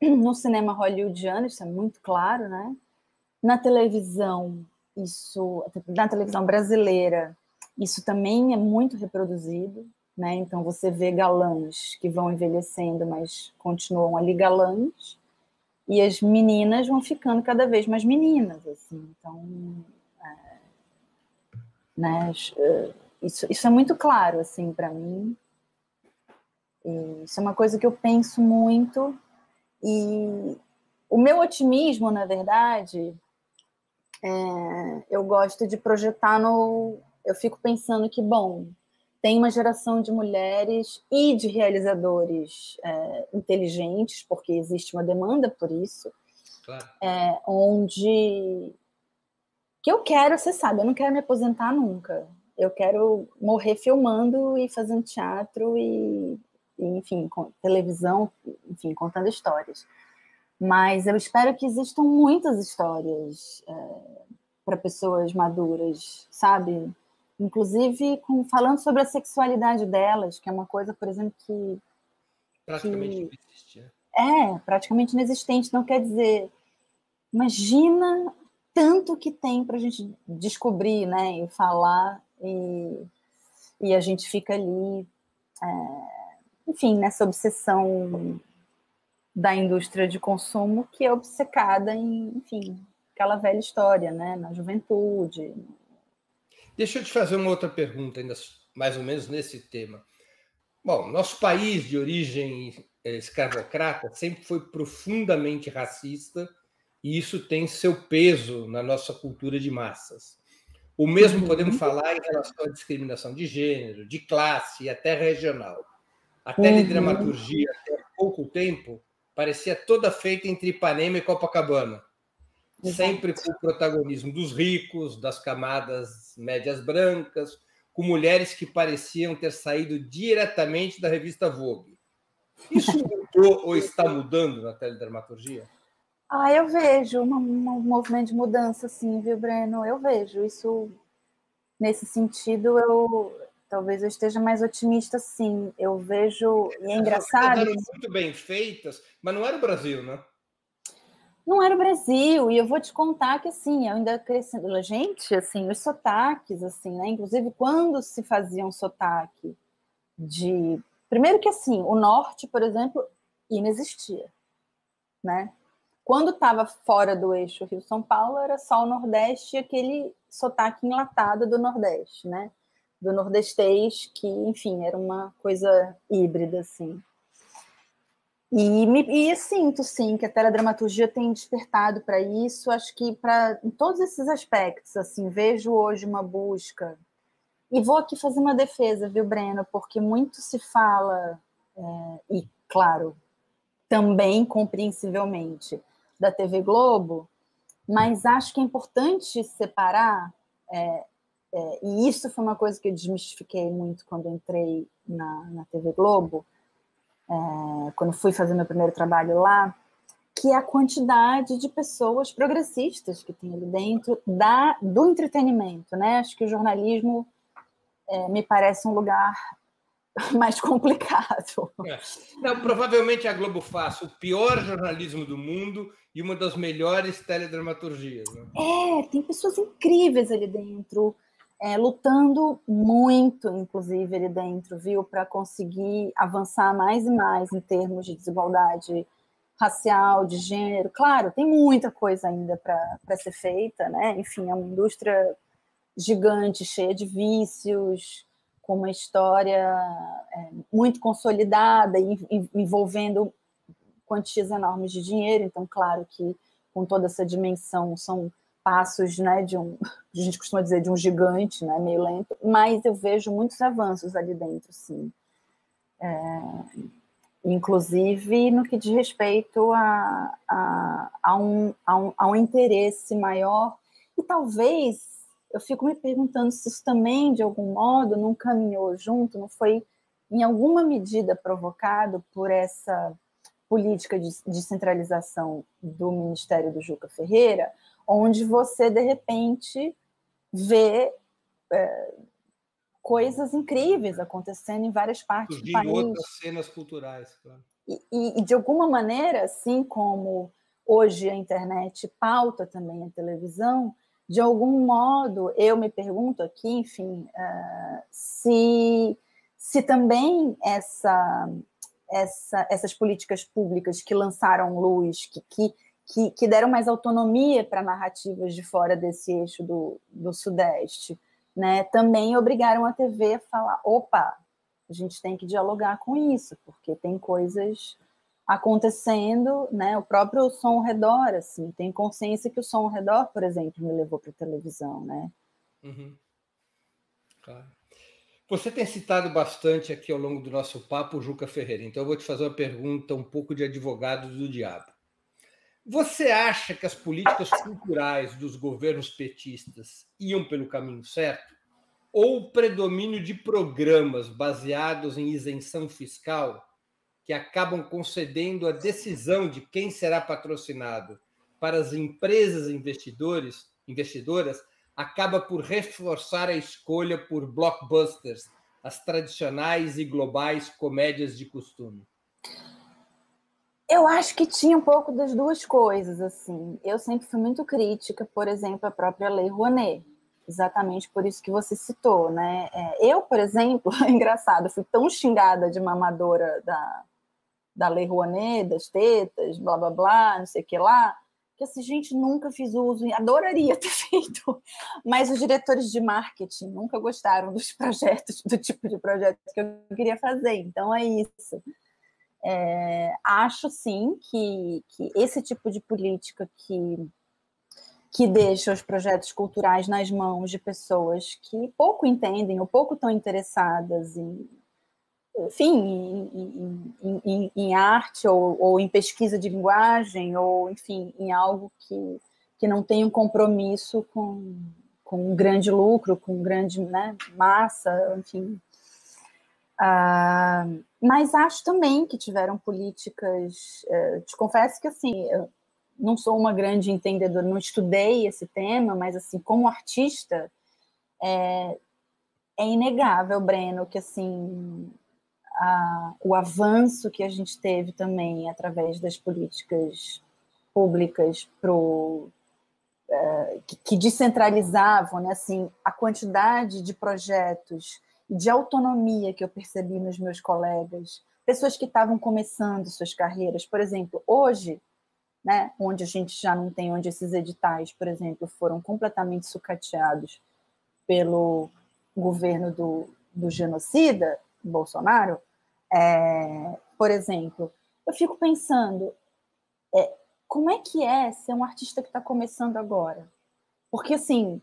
no cinema hollywoodiano, isso é muito claro, né? Na televisão, na televisão brasileira, isso também é muito reproduzido, né? Então você vê galãs que vão envelhecendo, mas continuam ali galãs, e as meninas vão ficando cada vez mais meninas, assim. Então, né? Isso é muito claro, assim, para mim. E isso é uma coisa que eu penso muito. E o meu otimismo, na verdade, eu gosto de projetar eu fico pensando que, bom, tem uma geração de mulheres e de realizadores inteligentes, porque existe uma demanda por isso, Claro. onde que eu quero, você sabe, eu não quero me aposentar nunca. Eu quero morrer filmando e fazendo teatro enfim, televisão, enfim, contando histórias. Mas eu espero que existam muitas histórias para pessoas maduras, sabe? Inclusive falando sobre a sexualidade delas, que é uma coisa, por exemplo, que Praticamente não existe, né? praticamente inexistente. Não quer dizer, imagina tanto que tem para a gente descobrir, né, e falar, e a gente fica ali, enfim, nessa obsessão da indústria de consumo que é obcecada em, enfim, aquela velha história, né, na juventude. Deixa eu te fazer uma outra pergunta, ainda mais ou menos nesse tema. Bom, nosso país de origem escravocrata sempre foi profundamente racista e isso tem seu peso na nossa cultura de massas. O mesmo podemos falar em relação à discriminação de gênero, de classe e até regional. A teledramaturgia, até pouco tempo, parecia toda feita entre Ipanema e Copacabana, sempre com o protagonismo dos ricos, das camadas médias brancas, com mulheres que pareciam ter saído diretamente da revista Vogue. Isso mudou ou está mudando na teledramaturgia? Eu vejo um movimento de mudança, sim, viu, Breno? Eu vejo isso. Nesse sentido, talvez eu esteja mais otimista, sim. Eu vejo, e é As engraçado. novelas eram muito bem feitas, mas não era o Brasil, né? Não era o Brasil, e eu vou te contar que, assim, eu ainda crescendo, gente, assim, os sotaques, assim, né? Inclusive, quando se fazia um sotaque primeiro que, assim, o norte, por exemplo, inexistia, né? Quando estava fora do eixo Rio-São Paulo, era só o Nordeste e aquele sotaque enlatado do Nordeste, né? Do nordestês, que, enfim, era uma coisa híbrida, assim. E sinto, sim, que a teledramaturgia tem despertado para isso, acho que em todos esses aspectos, assim, vejo hoje uma busca. E vou aqui fazer uma defesa, viu, Breno? Porque muito se fala, e, claro, também compreensivelmente, da TV Globo, mas acho que é importante separar, e isso foi uma coisa que eu desmistifiquei muito quando entrei na TV Globo, quando fui fazer meu primeiro trabalho lá, que é a quantidade de pessoas progressistas que tem ali dentro do entretenimento, né? Acho que o jornalismo me parece um lugar mais complicado. Não, provavelmente a Globo faz o pior jornalismo do mundo e uma das melhores teledramaturgias. Né? Tem pessoas incríveis ali dentro, lutando muito, inclusive, ali dentro, viu, para conseguir avançar mais e mais em termos de desigualdade racial, de gênero. Claro, tem muita coisa ainda para ser feita, né? Enfim, é uma indústria gigante, cheia de vícios, com uma história muito consolidada, envolvendo quantias enormes de dinheiro. Então, claro que com toda essa dimensão são passos, né, a gente costuma dizer de um gigante, né, meio lento, mas eu vejo muitos avanços ali dentro, sim. Inclusive no que diz respeito a um interesse maior, e talvez eu fico me perguntando se isso também, de algum modo, não caminhou junto, não foi, em alguma medida, provocado por essa política de descentralização do Ministério do Juca Ferreira, onde você, de repente, vê coisas incríveis acontecendo em várias partes do país. Outras cenas culturais, claro. E, de alguma maneira, assim como hoje a internet pauta também a televisão, de algum modo, eu me pergunto aqui, enfim, se também essas políticas públicas que lançaram luz, que deram mais autonomia para narrativas de fora desse eixo do Sudeste, né, também obrigaram a TV a falar, opa, a gente tem que dialogar com isso, porque tem coisas acontecendo, né? O próprio som ao redor, assim, tem consciência que o som ao redor, por exemplo, me levou para a televisão, né? Uhum. Claro. Você tem citado bastante aqui ao longo do nosso papo o Juca Ferreira, então eu vou te fazer uma pergunta um pouco de advogado do diabo. Você acha que as políticas culturais dos governos petistas iam pelo caminho certo? Ou o predomínio de programas baseados em isenção fiscal que acabam concedendo a decisão de quem será patrocinado para as empresas investidoras acaba por reforçar a escolha por blockbusters, as tradicionais e globais comédias de costume? Eu acho que tinha um pouco das duas coisas, assim. Eu sempre fui muito crítica, por exemplo, à própria Lei Rouanet, exatamente por isso que você citou, né? Eu, por exemplo, é engraçado, fui tão xingada de mamadora da Lei Rouanet, das tetas, blá, blá, blá, não sei o que lá, que assim, gente, nunca fiz uso, adoraria ter feito, mas os diretores de marketing nunca gostaram dos projetos, do tipo de projeto que eu queria fazer, então é isso. Acho, sim, que esse tipo de política que deixa os projetos culturais nas mãos de pessoas que pouco entendem ou pouco estão interessadas em arte ou em pesquisa de linguagem ou, enfim, em algo que não tem um compromisso com um grande lucro, com grande, né, massa, enfim. Mas acho também que tiveram políticas... te confesso que, assim, eu não sou uma grande entendedora, não estudei esse tema, mas, assim, como artista, é inegável, Breno, que, assim, o avanço que a gente teve também através das políticas públicas que descentralizavam, né, assim, a quantidade de projetos de autonomia que eu percebi nos meus colegas, pessoas que estavam começando suas carreiras, por exemplo, hoje, né, onde a gente já não tem, onde esses editais, por exemplo, foram completamente sucateados pelo governo do genocida, Bolsonaro, por exemplo, eu fico pensando, como é que é ser um artista que está começando agora? Porque, assim,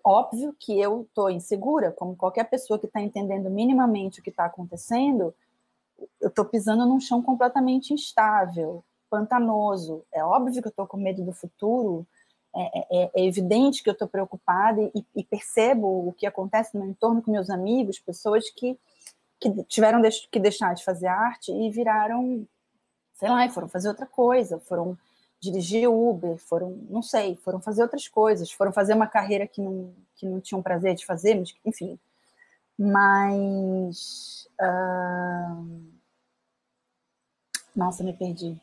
óbvio que eu estou insegura, como qualquer pessoa que está entendendo minimamente o que está acontecendo, eu estou pisando num chão completamente instável, pantanoso. É óbvio que eu estou com medo do futuro, é evidente que eu estou preocupada e percebo o que acontece no meu entorno com meus amigos, pessoas que que tiveram que deixar de fazer arte e viraram, sei lá, e foram fazer outra coisa, foram dirigir Uber, não sei, foram fazer outras coisas, foram fazer uma carreira que não tinham prazer de fazer, mas, enfim. Mas... Nossa, me perdi.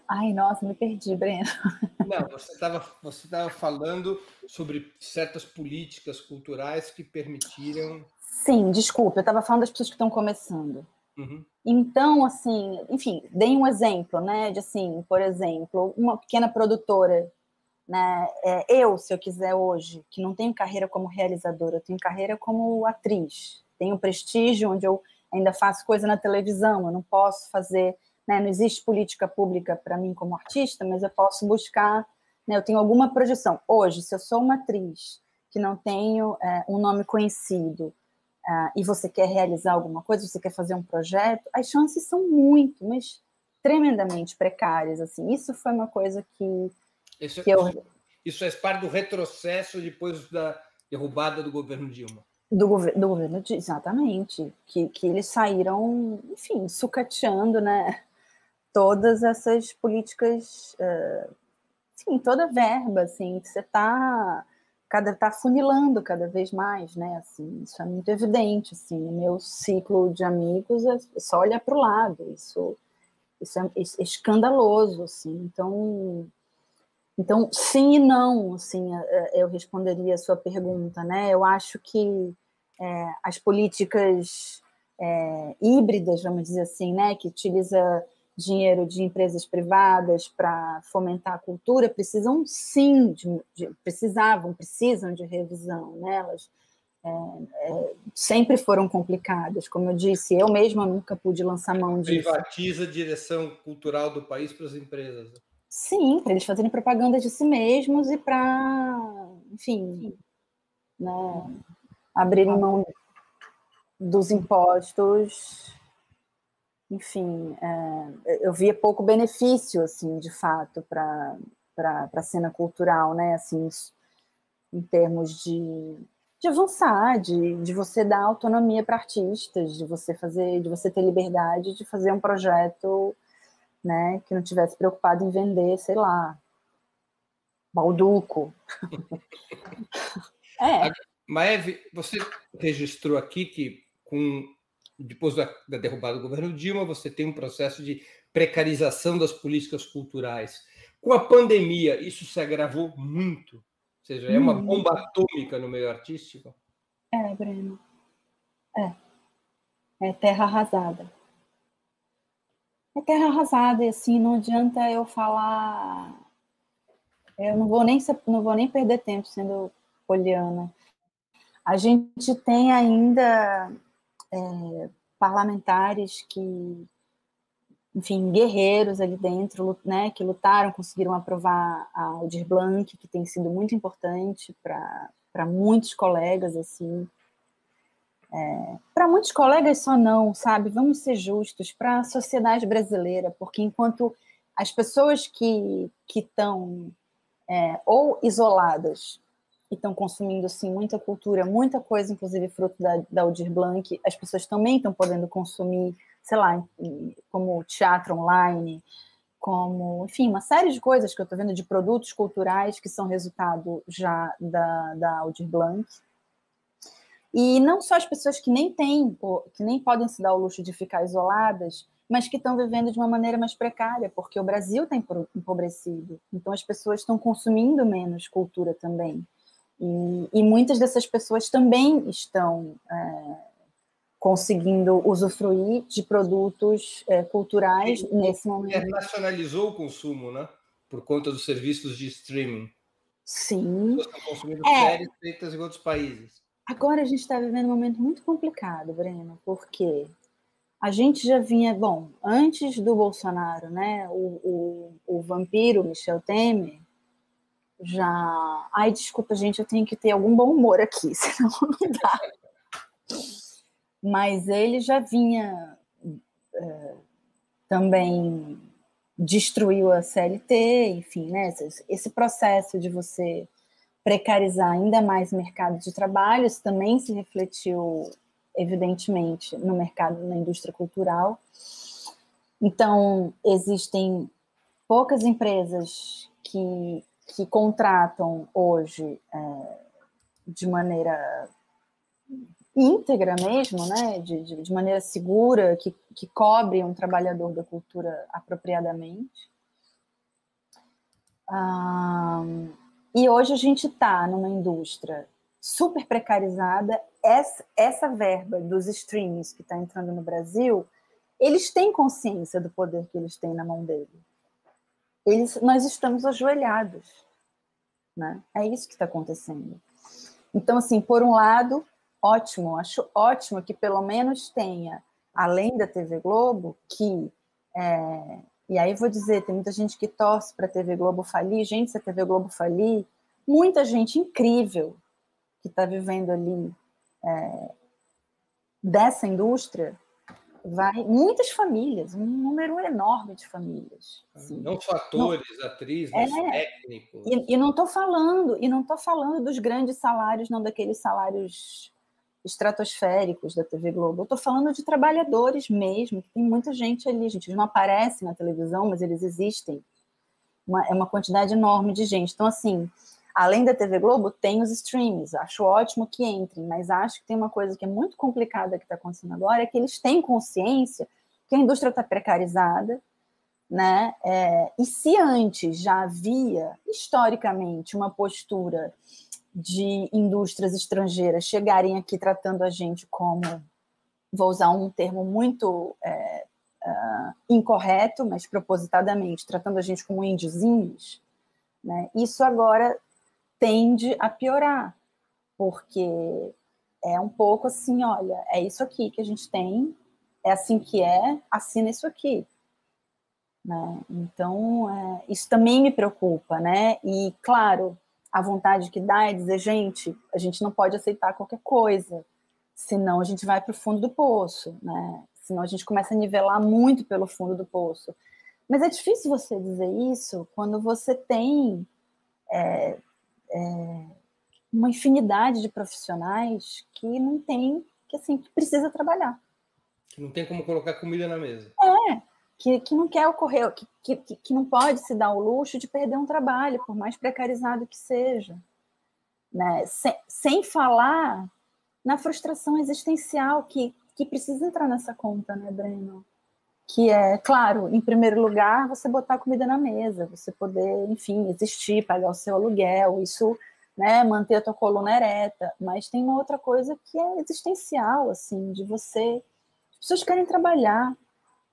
Ai, nossa, me perdi, Breno. Não, você estava falando sobre certas políticas culturais que permitiram... Sim, desculpa, eu estava falando das pessoas que estão começando. Uhum. Então, assim, enfim, dei um exemplo, né, de assim, por exemplo, uma pequena produtora, né, se eu quiser hoje, que não tenho carreira como realizadora, eu tenho carreira como atriz, tenho prestígio onde eu ainda faço coisa na televisão, eu não posso fazer, né, não existe política pública para mim como artista, mas eu posso buscar, né, eu tenho alguma projeção. Hoje, se eu sou uma atriz que não tenho um nome conhecido, e você quer realizar alguma coisa, você quer fazer um projeto, as chances são mas tremendamente precárias, assim. Isso foi uma coisa que Isso faz parte do retrocesso depois da derrubada do governo Dilma. Do governo, exatamente, que eles saíram, enfim, sucateando, né, todas essas políticas, enfim, toda a verba, assim, que você tá funilando cada vez mais, né, assim, isso é muito evidente, assim, no meu ciclo de amigos, só olhar para o lado, isso é escandaloso, assim, então, sim e não, assim, eu responderia a sua pergunta, né, eu acho que as políticas híbridas, vamos dizer assim, né, que utiliza dinheiro de empresas privadas para fomentar a cultura, precisam sim, precisam de revisão, né? Elas sempre foram complicadas, como eu disse, eu mesma nunca pude lançar mão disso. Privatiza a direção cultural do país para as empresas. Sim, para eles fazerem propaganda de si mesmos e para, enfim, né, abrirem mão dos impostos. Enfim, eu via pouco benefício, assim, de fato, para a cena cultural, né, assim, em termos de avançar, de você dar autonomia para artistas, de você ter liberdade de fazer um projeto, né, que não tivesse preocupado em vender, sei lá, balduco. Maeve, você registrou aqui que depois da derrubada do governo Dilma, você tem um processo de precarização das políticas culturais. Com a pandemia, isso se agravou muito? Ou seja, é uma bomba atômica no meio artístico? Breno. É terra arrasada. É terra arrasada, e assim, não adianta eu falar... Eu não vou nem perder tempo sendo poliana. A gente tem ainda parlamentares que, enfim, guerreiros ali dentro, né, que lutaram, conseguiram aprovar a Aldir Blanc, que tem sido muito importante para muitos colegas, assim. Para muitos colegas só não, sabe? Vamos ser justos, para a sociedade brasileira, porque enquanto as pessoas que estão ou isoladas e estão consumindo, sim, muita cultura, muita coisa, inclusive fruto da Aldir Blanc, as pessoas também estão podendo consumir, sei lá, como teatro online, como, enfim, uma série de coisas que eu estou vendo de produtos culturais que são resultado já da Aldir Blanc. E não só as pessoas que nem podem se dar o luxo de ficar isoladas, mas que estão vivendo de uma maneira mais precária, porque o Brasil está empobrecido. Então, as pessoas estão consumindo menos cultura também. E muitas dessas pessoas também estão conseguindo usufruir de produtos culturais nesse momento. Internacionalizou o consumo, né? Por conta dos serviços de streaming. Sim. As pessoas estão consumindo séries feitas em outros países. Agora a gente está vivendo um momento muito complicado, Breno, porque a gente já vinha, bom, antes do Bolsonaro, né, o vampiro Michel Temer, já... Ai, desculpa, gente, eu tenho que ter algum bom humor aqui, senão não dá. Mas ele já vinha também destruiu a CLT, enfim, né, esse processo de você precarizar ainda mais o mercado de trabalho. Isso também se refletiu, evidentemente, no mercado, na indústria cultural. Então, existem poucas empresas que contratam hoje de maneira íntegra mesmo, né? de maneira segura, que cobre um trabalhador da cultura apropriadamente. E hoje a gente está numa indústria super precarizada. Essa verba dos streams que está entrando no Brasil, eles têm consciência do poder que eles têm na mão deles. Nós estamos ajoelhados, né? É isso que está acontecendo. Então, assim, por um lado, ótimo, acho ótimo que pelo menos tenha, além da TV Globo, que... E aí vou dizer, tem muita gente que torce para a TV Globo falir. Gente, se a TV Globo falir, muita gente incrível que está vivendo ali dessa indústria, muitas famílias, um número enorme de famílias. Assim. Não só atores, atrizes, mas técnicos. E não estou falando dos grandes salários, não daqueles salários estratosféricos da TV Globo. Eu estou falando de trabalhadores mesmo, que tem muita gente ali, gente, eles não aparecem na televisão, mas eles existem. É uma quantidade enorme de gente. Então, assim, além da TV Globo, tem os streams. Acho ótimo que entrem, mas acho que tem uma coisa que é muito complicada que está acontecendo agora, é que eles têm consciência que a indústria está precarizada, né? E se antes já havia, historicamente, uma postura de indústrias estrangeiras chegarem aqui tratando a gente como, vou usar um termo muito incorreto, mas propositadamente, tratando a gente como índiozinhos, né? Isso agora tende a piorar, porque é um pouco assim, olha, é isso aqui que a gente tem, é assim que assina isso aqui. Né? Então, isso também me preocupa, né? E, claro, a vontade que dá é dizer, gente, a gente não pode aceitar qualquer coisa, senão a gente vai para o fundo do poço, né? Senão a gente começa a nivelar muito pelo fundo do poço. Mas é difícil você dizer isso quando você tem uma infinidade de profissionais que não tem, que precisa trabalhar. Que não tem como colocar comida na mesa. Que não quer ocorrer, que não pode se dar o luxo de perder um trabalho, por mais precarizado que seja. Né? Sem falar na frustração existencial que precisa entrar nessa conta, né, Breno? Que é, claro, em primeiro lugar, você botar comida na mesa, você poder, enfim, existir, pagar o seu aluguel, isso, né, manter a tua coluna ereta. Mas tem uma outra coisa que é existencial, assim, de você... As pessoas querem trabalhar,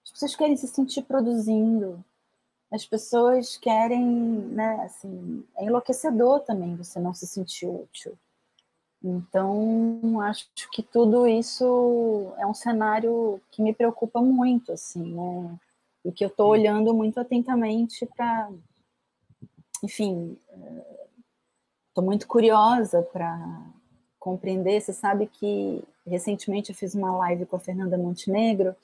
as pessoas querem se sentir produzindo, as pessoas querem, né, assim, é enlouquecedor também você não se sentir útil. Então, acho que tudo isso é um cenário que me preocupa muito, assim, né, e que eu estou olhando muito atentamente para, enfim, estou muito curiosa para compreender. Você sabe que recentemente eu fiz uma live com a Fernanda Montenegro,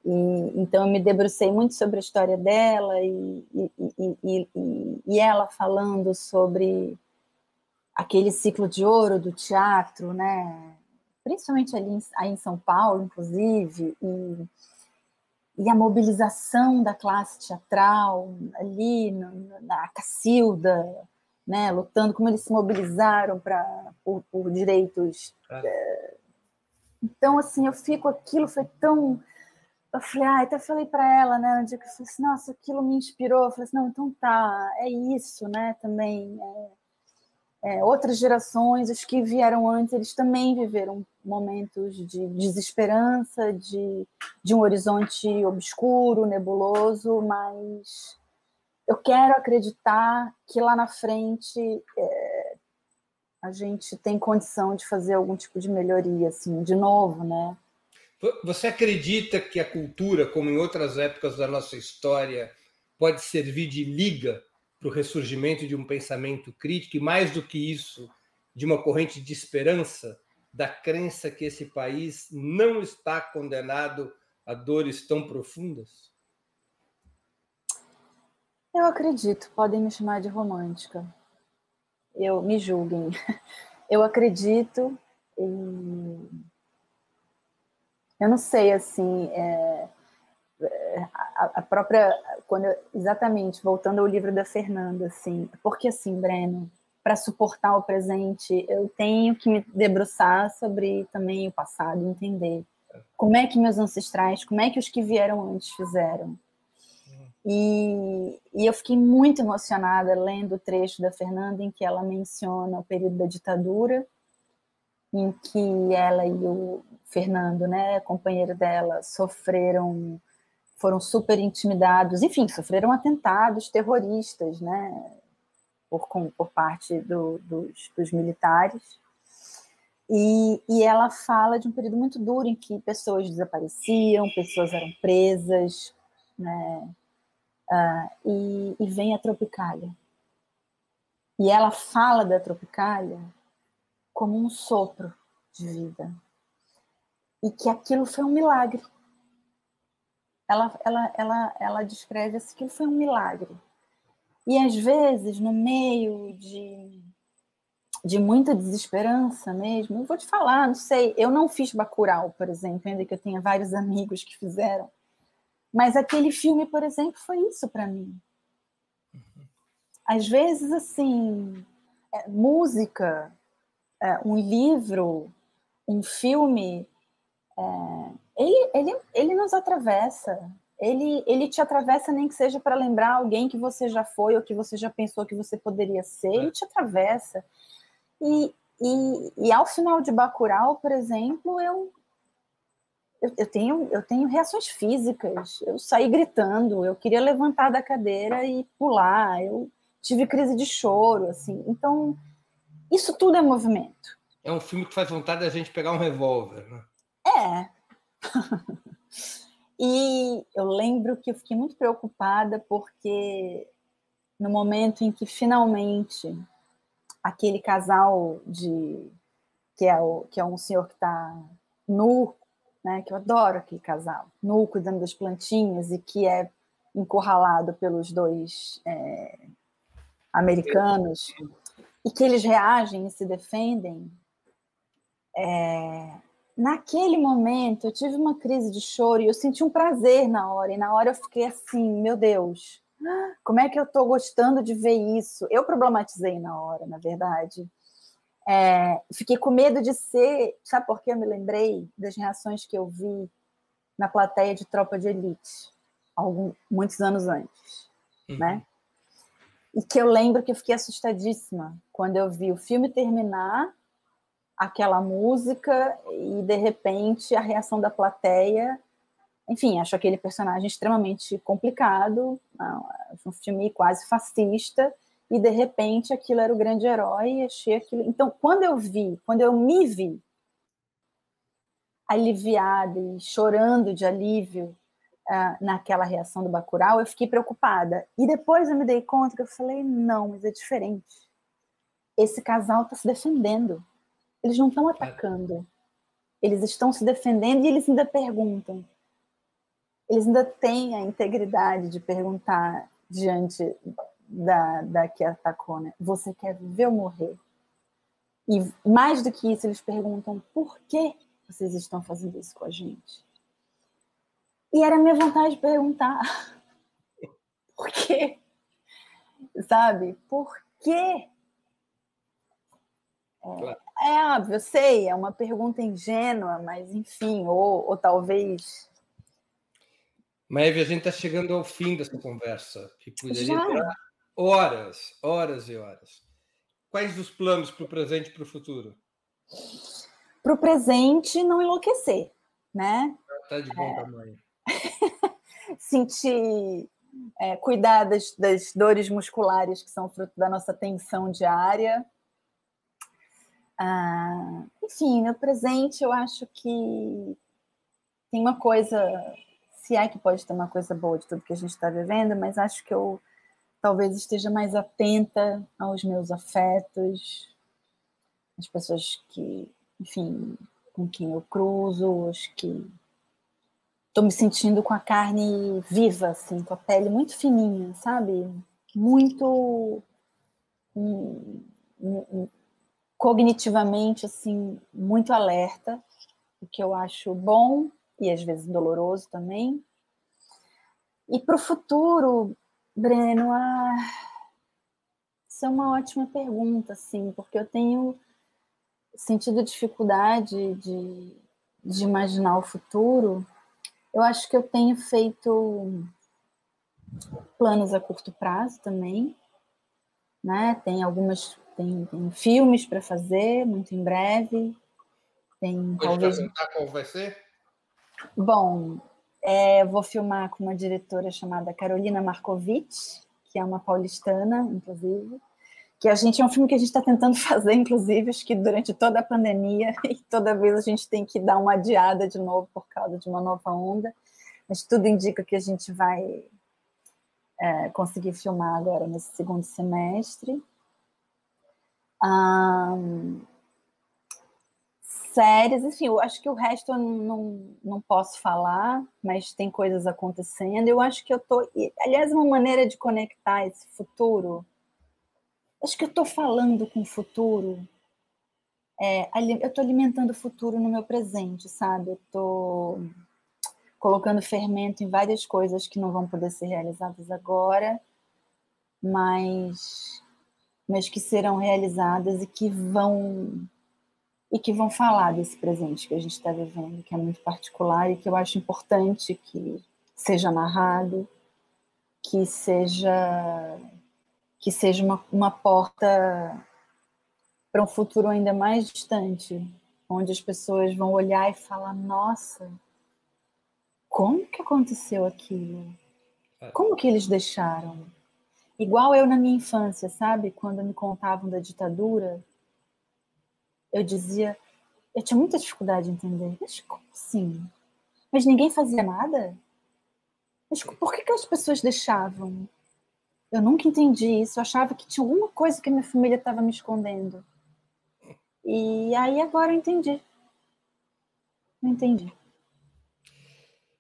então eu me debrucei muito sobre a história dela e ela falando sobre aquele ciclo de ouro do teatro, né? Principalmente ali aí em São Paulo, inclusive, e a mobilização da classe teatral ali na Cacilda, né? Lutando, como eles se mobilizaram por direitos. Então, assim, aquilo foi tão... Eu falei, até falei para ela, né, um dia que eu falei assim, nossa, aquilo me inspirou. Eu falei assim, não, então tá, é isso, né, também. Outras gerações, os que vieram antes, eles também viveram momentos de desesperança, de um horizonte obscuro, nebuloso, mas eu quero acreditar que lá na frente a gente tem condição de fazer algum tipo de melhoria, assim, de novo, né? Você acredita que a cultura, como em outras épocas da nossa história, pode servir de liga para o ressurgimento de um pensamento crítico e, mais do que isso, de uma corrente de esperança, da crença que esse país não está condenado a dores tão profundas? Eu acredito, podem me chamar de romântica. me julguem. Eu acredito, e eu não sei, assim, a própria, exatamente, voltando ao livro da Fernanda, assim, porque assim, Breno, para suportar o presente, eu tenho que me debruçar sobre também o passado, entender como é que meus ancestrais, como é que os que vieram antes fizeram. E eu fiquei muito emocionada lendo o trecho da Fernanda em que ela menciona o período da ditadura, em que ela e o Fernando, né, companheiro dela, foram super intimidados, enfim, sofreram atentados terroristas, né, por parte dos militares. E ela fala de um período muito duro em que pessoas desapareciam, pessoas eram presas, né, e vem a Tropicália. E ela fala da Tropicália como um sopro de vida. E que aquilo foi um milagre. Ela descreve assim, que foi um milagre. E às vezes, no meio de muita desesperança mesmo, eu vou te falar, não sei, eu não fiz Bacurau, por exemplo, ainda que eu tenha vários amigos que fizeram, mas aquele filme, por exemplo, foi isso para mim. Às vezes, assim, música, um livro, um filme, ele nos atravessa. Ele te atravessa, nem que seja para lembrar alguém que você já foi ou que você já pensou que você poderia ser. Ele te atravessa. E ao final de Bacurau, por exemplo, eu tenho reações físicas. Eu saí gritando, eu queria levantar da cadeira e pular. Eu tive crise de choro, assim. Então, isso tudo é movimento. É um filme que faz vontade da gente pegar um revólver, né? É. E eu lembro que eu fiquei muito preocupada porque no momento em que finalmente aquele casal que é um senhor que está nu, né, que eu adoro aquele casal, nu cuidando das plantinhas e que é encurralado pelos dois americanos e que eles reagem e se defendem. Naquele momento, eu tive uma crise de choro e eu senti um prazer na hora. E na hora eu fiquei assim, meu Deus, como é que eu estou gostando de ver isso? Eu problematizei na hora, na verdade. Fiquei com medo de ser... Sabe por que eu me lembrei das reações que eu vi na plateia de Tropa de Elite, muitos anos antes, né? E que eu lembro que eu fiquei assustadíssima quando eu vi o filme terminar, aquela música e, de repente, a reação da plateia. Enfim, acho aquele personagem extremamente complicado, um filme quase fascista, e, de repente, aquilo era o grande herói e achei aquilo... Então, quando eu me vi aliviada e chorando de alívio naquela reação do Bacurau, eu fiquei preocupada. E depois eu me dei conta que eu falei, não, mas é diferente. Esse casal está se defendendo. Eles não estão atacando. Eles estão se defendendo e eles ainda perguntam. Eles ainda têm a integridade de perguntar diante da que atacou, né? Você quer viver ou morrer? E mais do que isso, eles perguntam por que vocês estão fazendo isso com a gente? E era a minha vontade de perguntar. Por quê? Sabe? Por quê? É óbvio, eu sei, é uma pergunta ingênua, mas enfim, ou talvez... Maeve, a gente está chegando ao fim dessa conversa, que poderia Já. durar horas, horas e horas. Quais os planos para o presente e para o futuro? Para o presente, não enlouquecer, né? Está de bom tamanho. Sentir, cuidar das dores musculares que são fruto da nossa tensão diária. Enfim, no presente eu acho que tem uma coisa, se é que pode ter uma coisa boa de tudo que a gente está vivendo, mas acho que eu talvez esteja mais atenta aos meus afetos, as pessoas que, enfim, com quem eu cruzo, as que estou me sentindo com a carne viva, assim, com a pele muito fininha, sabe? Muito cognitivamente assim muito alerta, o que eu acho bom e às vezes doloroso também. E para o futuro, Breno, isso é uma ótima pergunta, assim, porque eu tenho sentido dificuldade de imaginar o futuro. Eu acho que eu tenho feito planos a curto prazo também, né? Tem filmes para fazer muito em breve. Tem Pode talvez. perguntar qual vai ser? Bom, eu vou filmar com uma diretora chamada Carolina Marcovitch, que é uma paulistana, inclusive. É um filme que a gente está tentando fazer, inclusive, acho que durante toda a pandemia, e toda vez a gente tem que dar uma adiada de novo por causa de uma nova onda, mas tudo indica que a gente vai conseguir filmar agora nesse segundo semestre. Séries, enfim, eu acho que o resto eu não posso falar, mas tem coisas acontecendo. Eu acho que aliás, uma maneira de conectar esse futuro, acho que eu estou falando com o futuro, eu estou alimentando o futuro no meu presente, sabe? Eu estou colocando fermento em várias coisas que não vão poder ser realizadas agora, mas que serão realizadas e que vão falar desse presente que a gente está vivendo, que é muito particular e que eu acho importante que seja narrado, que seja uma porta para um futuro ainda mais distante, onde as pessoas vão olhar e falar: nossa, como que aconteceu aquilo? Como que eles deixaram? Igual eu na minha infância, sabe? Quando me contavam da ditadura, eu tinha muita dificuldade de entender. Mas como assim? Mas ninguém fazia nada? Mas por que as pessoas deixavam? Eu nunca entendi isso. Eu achava que tinha alguma coisa que a minha família estava me escondendo. E aí agora eu entendi. Não entendi.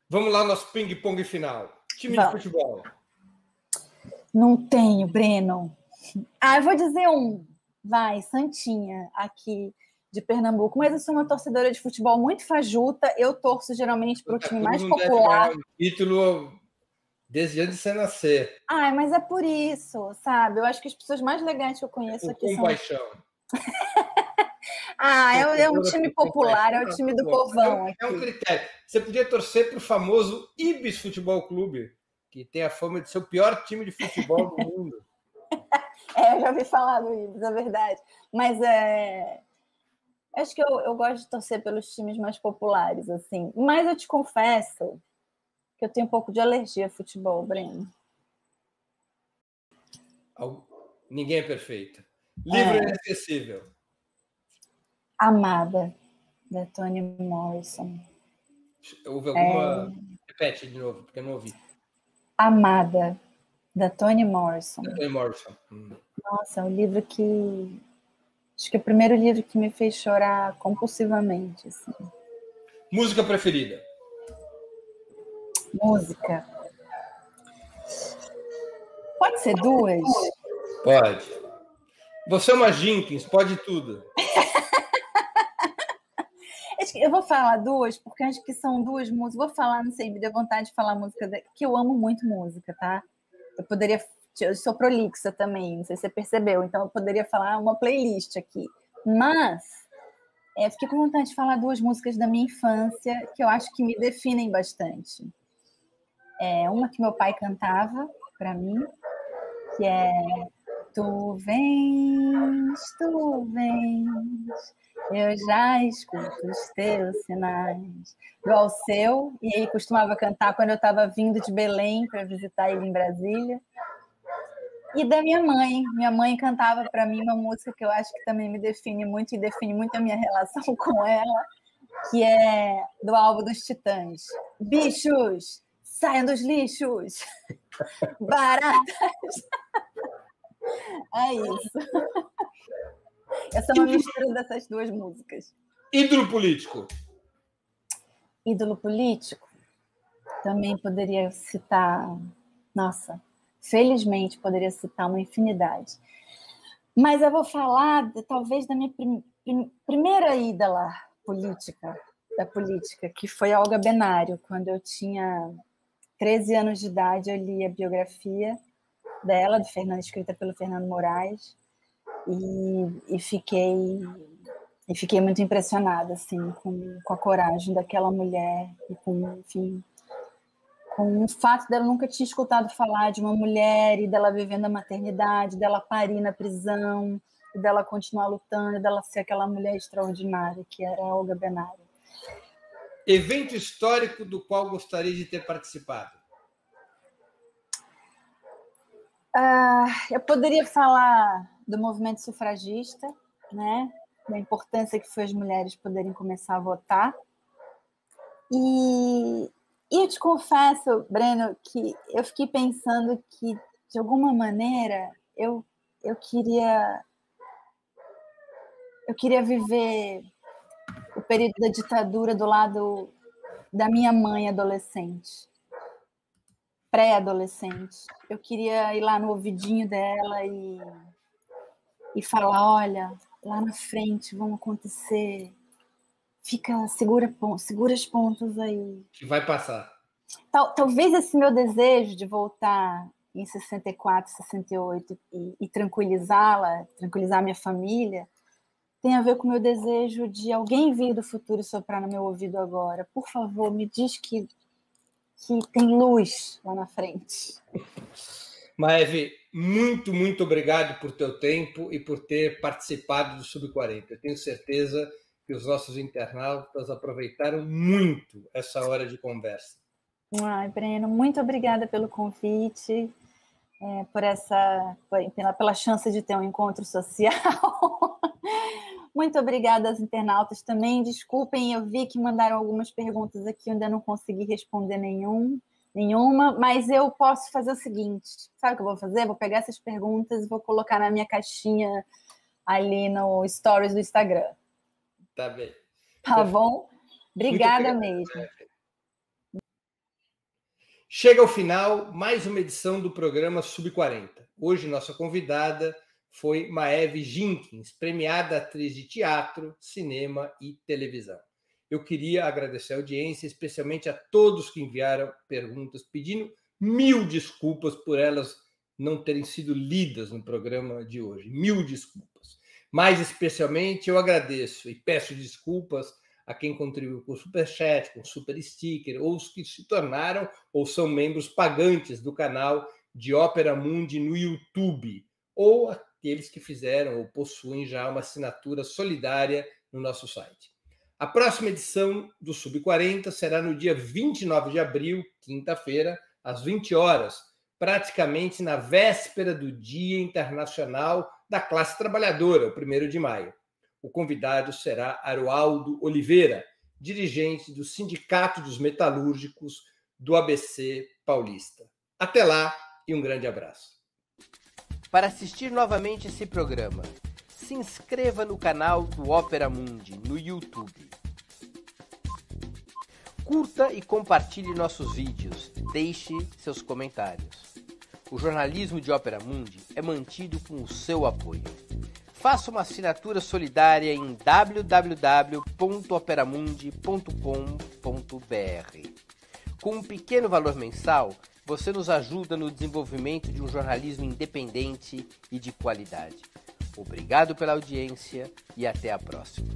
Vamos lá, nosso ping-pong final. Time de futebol. Não tenho, Breno. Eu vou dizer um. Vai, Santinha, aqui de Pernambuco. Mas eu sou uma torcedora de futebol muito fajuta. Eu torço geralmente para o time mais popular. Um título desde antes de você nascer. Mas é por isso, sabe? Eu acho que as pessoas mais legais que eu conheço aqui são... Compaixão. É um time popular, é o time do povão aqui. É um critério. Você podia torcer para o famoso Ibis Futebol Clube, que tem a fama de ser o pior time de futebol do mundo. Eu já ouvi falar do Ibis, é verdade. Mas acho que eu gosto de torcer pelos times mais populares, assim. Mas eu te confesso que eu tenho um pouco de alergia a futebol, Breno. Ninguém é perfeito. Livro inesquecível. Amada, da Toni Morrison. Houve alguma... Repete de novo, porque eu não ouvi. Amada, da Toni Morrison. Nossa, é um livro que... Acho que é o primeiro livro que me fez chorar compulsivamente. Assim. Música preferida? Música. Pode ser duas? Pode. Você é uma Jenkins, pode tudo. Eu vou falar duas, porque acho que são duas músicas. Vou falar, não sei, me deu vontade de falar música, que eu amo muito música, tá? Eu sou prolixa também, não sei se você percebeu, então eu poderia falar uma playlist aqui. Mas fiquei com vontade de falar duas músicas da minha infância que eu acho que me definem bastante. Uma que meu pai cantava para mim, que é Tu vens, eu já escuto os teus sinais. Igual o seu, e ele costumava cantar quando eu estava vindo de Belém para visitar ele em Brasília. E da minha mãe cantava para mim uma música que eu acho que também me define muito e define muito a minha relação com ela, que é do álbum dos Titãs. Bichos, saiam dos lixos, baratas. É isso. Essa é uma mistura dessas duas músicas. Ídolo político. Ídolo político? Também poderia citar... Nossa, felizmente poderia citar uma infinidade. Mas eu vou falar, talvez, da minha primeira ida lá, da política, que foi a Olga Benário. Quando eu tinha 13 anos de idade, eu li a biografia dela, escrita pelo Fernando Moraes, e fiquei muito impressionada assim, com a coragem daquela mulher e com o fato dela nunca tinha escutado falar de uma mulher e dela vivendo a maternidade, dela parir na prisão, e dela continuar lutando, dela ser aquela mulher extraordinária que era a Olga Benário. Evento histórico do qual gostaria de ter participado? Eu poderia falar do movimento sufragista, né? Da importância que foi as mulheres poderem começar a votar. E eu te confesso, Breno, que eu fiquei pensando que, de alguma maneira, eu queria viver o período da ditadura do lado da minha mãe adolescente, pré-adolescente. Eu queria ir lá no ouvidinho dela e falar, olha, lá na frente vão acontecer, segura as pontas aí. Que vai passar. Talvez esse meu desejo de voltar em 64, 68 e tranquilizar minha família, tem a ver com o meu desejo de alguém vir do futuro soprar no meu ouvido agora. Por favor, me diz que tem luz lá na frente. Maeve, muito, muito obrigado por teu tempo e por ter participado do Sub-40. Eu tenho certeza que os nossos internautas aproveitaram muito essa hora de conversa. Ai, Breno, muito obrigada pelo convite, pela chance de ter um encontro social. Muito obrigada aos internautas também. Desculpem, eu vi que mandaram algumas perguntas aqui, eu ainda não consegui responder nenhuma, mas eu posso fazer o seguinte, sabe o que eu vou fazer? Vou pegar essas perguntas e vou colocar na minha caixinha ali no Stories do Instagram. Tá bem. Tá bom? Obrigada mesmo. Chega ao final mais uma edição do programa Sub-40. Hoje nossa convidada foi Maeve Jenkins, premiada atriz de teatro, cinema e televisão. Eu queria agradecer a audiência, especialmente a todos que enviaram perguntas, pedindo 1000 desculpas por elas não terem sido lidas no programa de hoje. 1000 desculpas. Mais especialmente, eu agradeço e peço desculpas a quem contribuiu com o Superchat, com o Super Sticker, ou os que se tornaram ou são membros pagantes do canal de Ópera Mundi no YouTube, ou aqueles que fizeram ou possuem já uma assinatura solidária no nosso site. A próxima edição do Sub-40 será no dia 29 de abril, quinta-feira, às 20 horas, praticamente na véspera do Dia Internacional da Classe Trabalhadora, o 1º de maio. O convidado será Aroaldo Oliveira, dirigente do Sindicato dos Metalúrgicos do ABC Paulista. Até lá e um grande abraço. Para assistir novamente esse programa, se inscreva no canal do Ópera Mundi no YouTube. Curta e compartilhe nossos vídeos, deixe seus comentários. O jornalismo de Ópera Mundi é mantido com o seu apoio. Faça uma assinatura solidária em www.operamundi.com.br. Com um pequeno valor mensal, você nos ajuda no desenvolvimento de um jornalismo independente e de qualidade. Obrigado pela audiência e até a próxima.